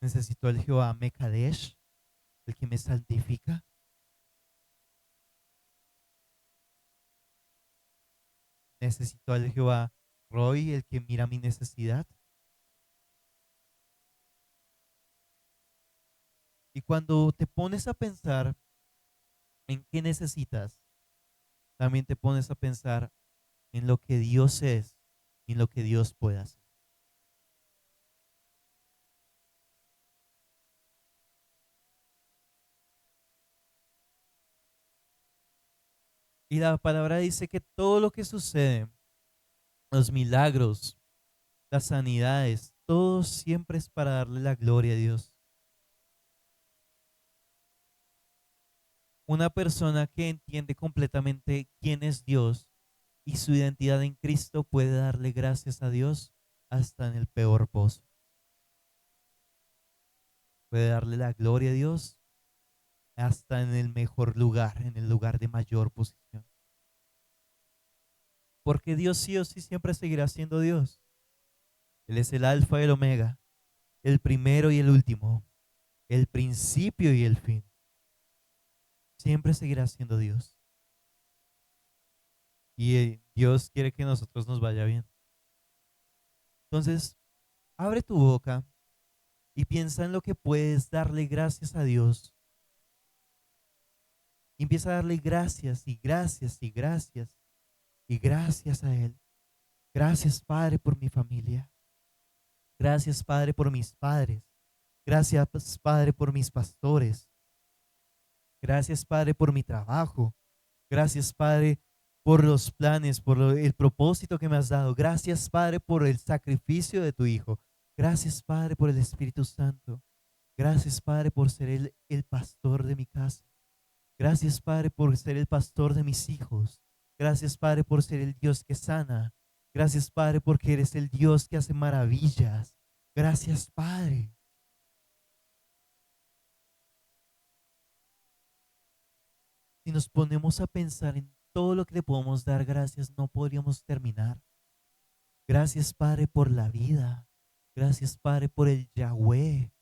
necesito al Jehová Mekadesh, el que me santifica, necesito al Jehová Roy, el que mira mi necesidad. Y cuando te pones a pensar en qué necesitas, también te pones a pensar en lo que Dios es y en lo que Dios puede hacer. Y la palabra dice que todo lo que sucede, los milagros, las sanidades, todo siempre es para darle la gloria a Dios. Una persona que entiende completamente quién es Dios y su identidad en Cristo puede darle gracias a Dios hasta en el peor pozo. Puede darle la gloria a Dios hasta en el mejor lugar, en el lugar de mayor posición. Porque Dios sí o sí siempre seguirá siendo Dios. Él es el alfa y el omega, el primero y el último, el principio y el fin. Siempre seguirá siendo Dios. Y Dios quiere que a nosotros nos vaya bien. Entonces, abre tu boca y piensa en lo que puedes darle gracias a Dios. Y empieza a darle gracias y gracias y gracias y gracias a Él. Gracias, Padre, por mi familia. Gracias, Padre, por mis padres. Gracias, Padre, por mis pastores. Gracias, Padre, por mi trabajo. Gracias, Padre, por los planes, por el propósito que me has dado. Gracias, Padre, por el sacrificio de tu Hijo. Gracias, Padre, por el Espíritu Santo. Gracias, Padre, por ser el pastor de mi casa. Gracias, Padre, por ser el pastor de mis hijos. Gracias, Padre, por ser el Dios que sana. Gracias, Padre, porque eres el Dios que hace maravillas. Gracias, Padre. Si nos ponemos a pensar en todo lo que le podemos dar gracias, no podríamos terminar. Gracias, Padre, por la vida. Gracias, Padre, por el Yahweh,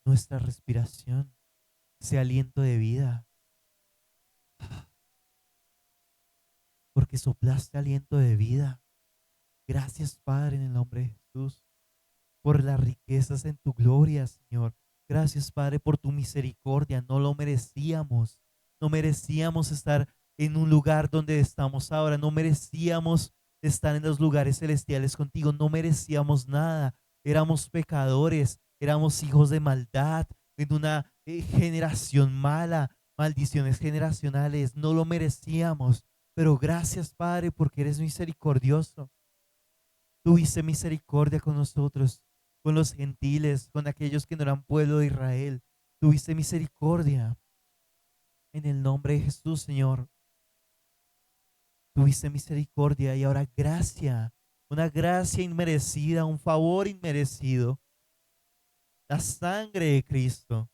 nuestra respiración, ese aliento de vida, porque soplaste aliento de vida. Gracias, Padre, en el nombre de Jesús, por las riquezas en tu gloria, Señor. Gracias, Padre, por tu misericordia. No lo merecíamos. No merecíamos estar en un lugar donde estamos ahora. No merecíamos estar en los lugares celestiales contigo. No merecíamos nada. Éramos pecadores. Éramos hijos de maldad en una generación mala. Maldiciones generacionales. No lo merecíamos. Pero gracias, Padre, porque eres misericordioso. Tuviste misericordia con nosotros, con los gentiles, con aquellos que no eran pueblo de Israel. Tuviste misericordia en el nombre de Jesús, Señor. Tuviste misericordia y ahora gracia, una gracia inmerecida, un favor inmerecido. La sangre de Cristo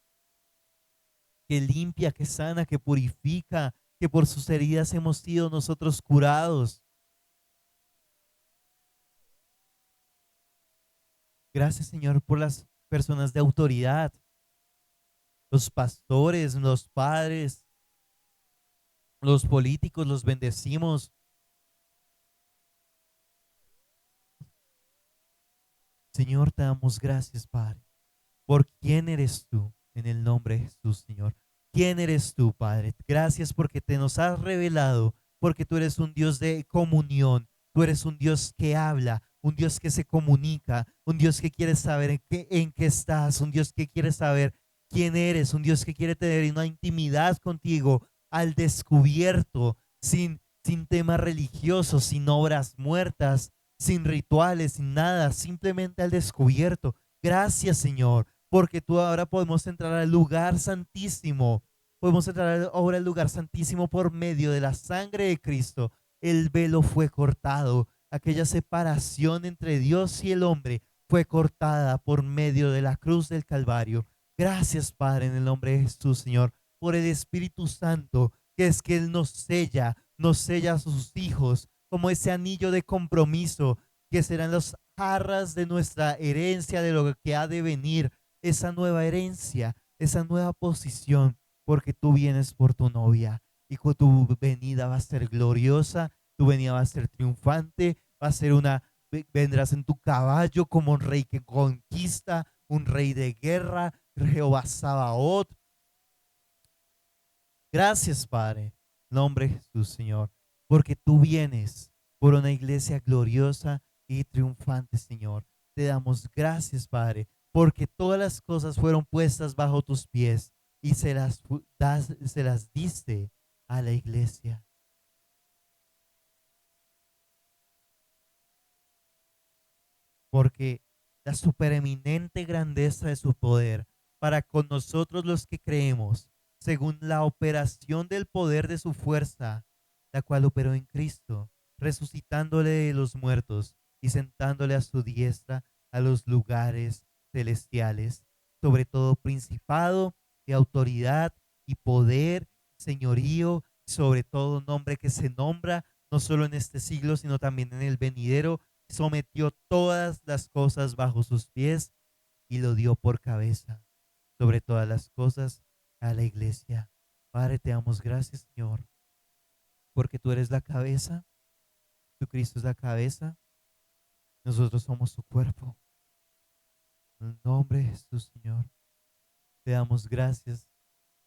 que limpia, que sana, que purifica, que por sus heridas hemos sido nosotros curados. Gracias, Señor, por las personas de autoridad, los pastores, los padres, los políticos, los bendecimos. Señor, te damos gracias, Padre, por quién eres tú en el nombre de Jesús, Señor. ¿Quién eres tú, Padre? Gracias porque te nos has revelado, porque tú eres un Dios de comunión, tú eres un Dios que habla, un Dios que se comunica, un Dios que quiere saber en qué estás, un Dios que quiere saber quién eres, un Dios que quiere tener una intimidad contigo al descubierto, sin temas religiosos, sin obras muertas, sin rituales, sin nada, simplemente al descubierto. Gracias, Señor, porque tú ahora podemos entrar al lugar santísimo. Podemos entrar ahora al lugar santísimo por medio de la sangre de Cristo. El velo fue cortado. Aquella separación entre Dios y el hombre fue cortada por medio de la cruz del Calvario. Gracias, Padre, en el nombre de Jesús, Señor, por el Espíritu Santo, que es que Él nos sella a sus hijos como ese anillo de compromiso, que serán las jarras de nuestra herencia, de lo que ha de venir, esa nueva herencia, esa nueva posición, porque tú vienes por tu novia y tu venida va a ser gloriosa, tu venida va a ser triunfante, va a ser vendrás en tu caballo como un rey que conquista, un rey de guerra, Jehová Sabaoth. Gracias, Padre, en nombre de Jesús, Señor, porque tú vienes por una iglesia gloriosa y triunfante, Señor. Te damos gracias, Padre, porque todas las cosas fueron puestas bajo tus pies y se las diste a la iglesia. Porque la supereminente grandeza de su poder para con nosotros los que creemos, según la operación del poder de su fuerza, la cual operó en Cristo, resucitándole de los muertos y sentándole a su diestra a los lugares celestiales, sobre todo principado y autoridad y poder, señorío, sobre todo nombre que se nombra, no solo en este siglo, sino también en el venidero, sometió todas las cosas bajo sus pies y lo dio por cabeza sobre todas las cosas a la iglesia. Padre, te damos gracias, Señor, porque tú eres la cabeza, tu Cristo es la cabeza, nosotros somos su cuerpo. En el nombre de Jesús, Señor, te damos gracias.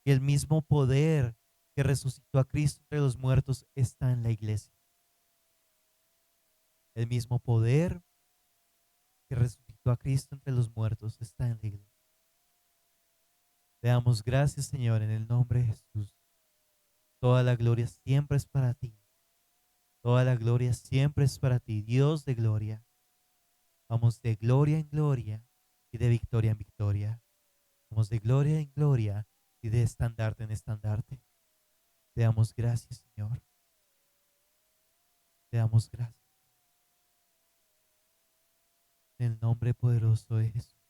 Y el mismo poder que resucitó a Cristo entre los muertos está en la iglesia. El mismo poder que resucitó a Cristo entre los muertos está en la iglesia. Te damos gracias, Señor, en el nombre de Jesús. Toda la gloria siempre es para ti. Toda la gloria siempre es para ti, Dios de gloria. Vamos de gloria en gloria y de victoria en victoria. Vamos de gloria en gloria y de estandarte en estandarte. Te damos gracias, Señor. Te damos gracias. En el nombre poderoso de Jesús.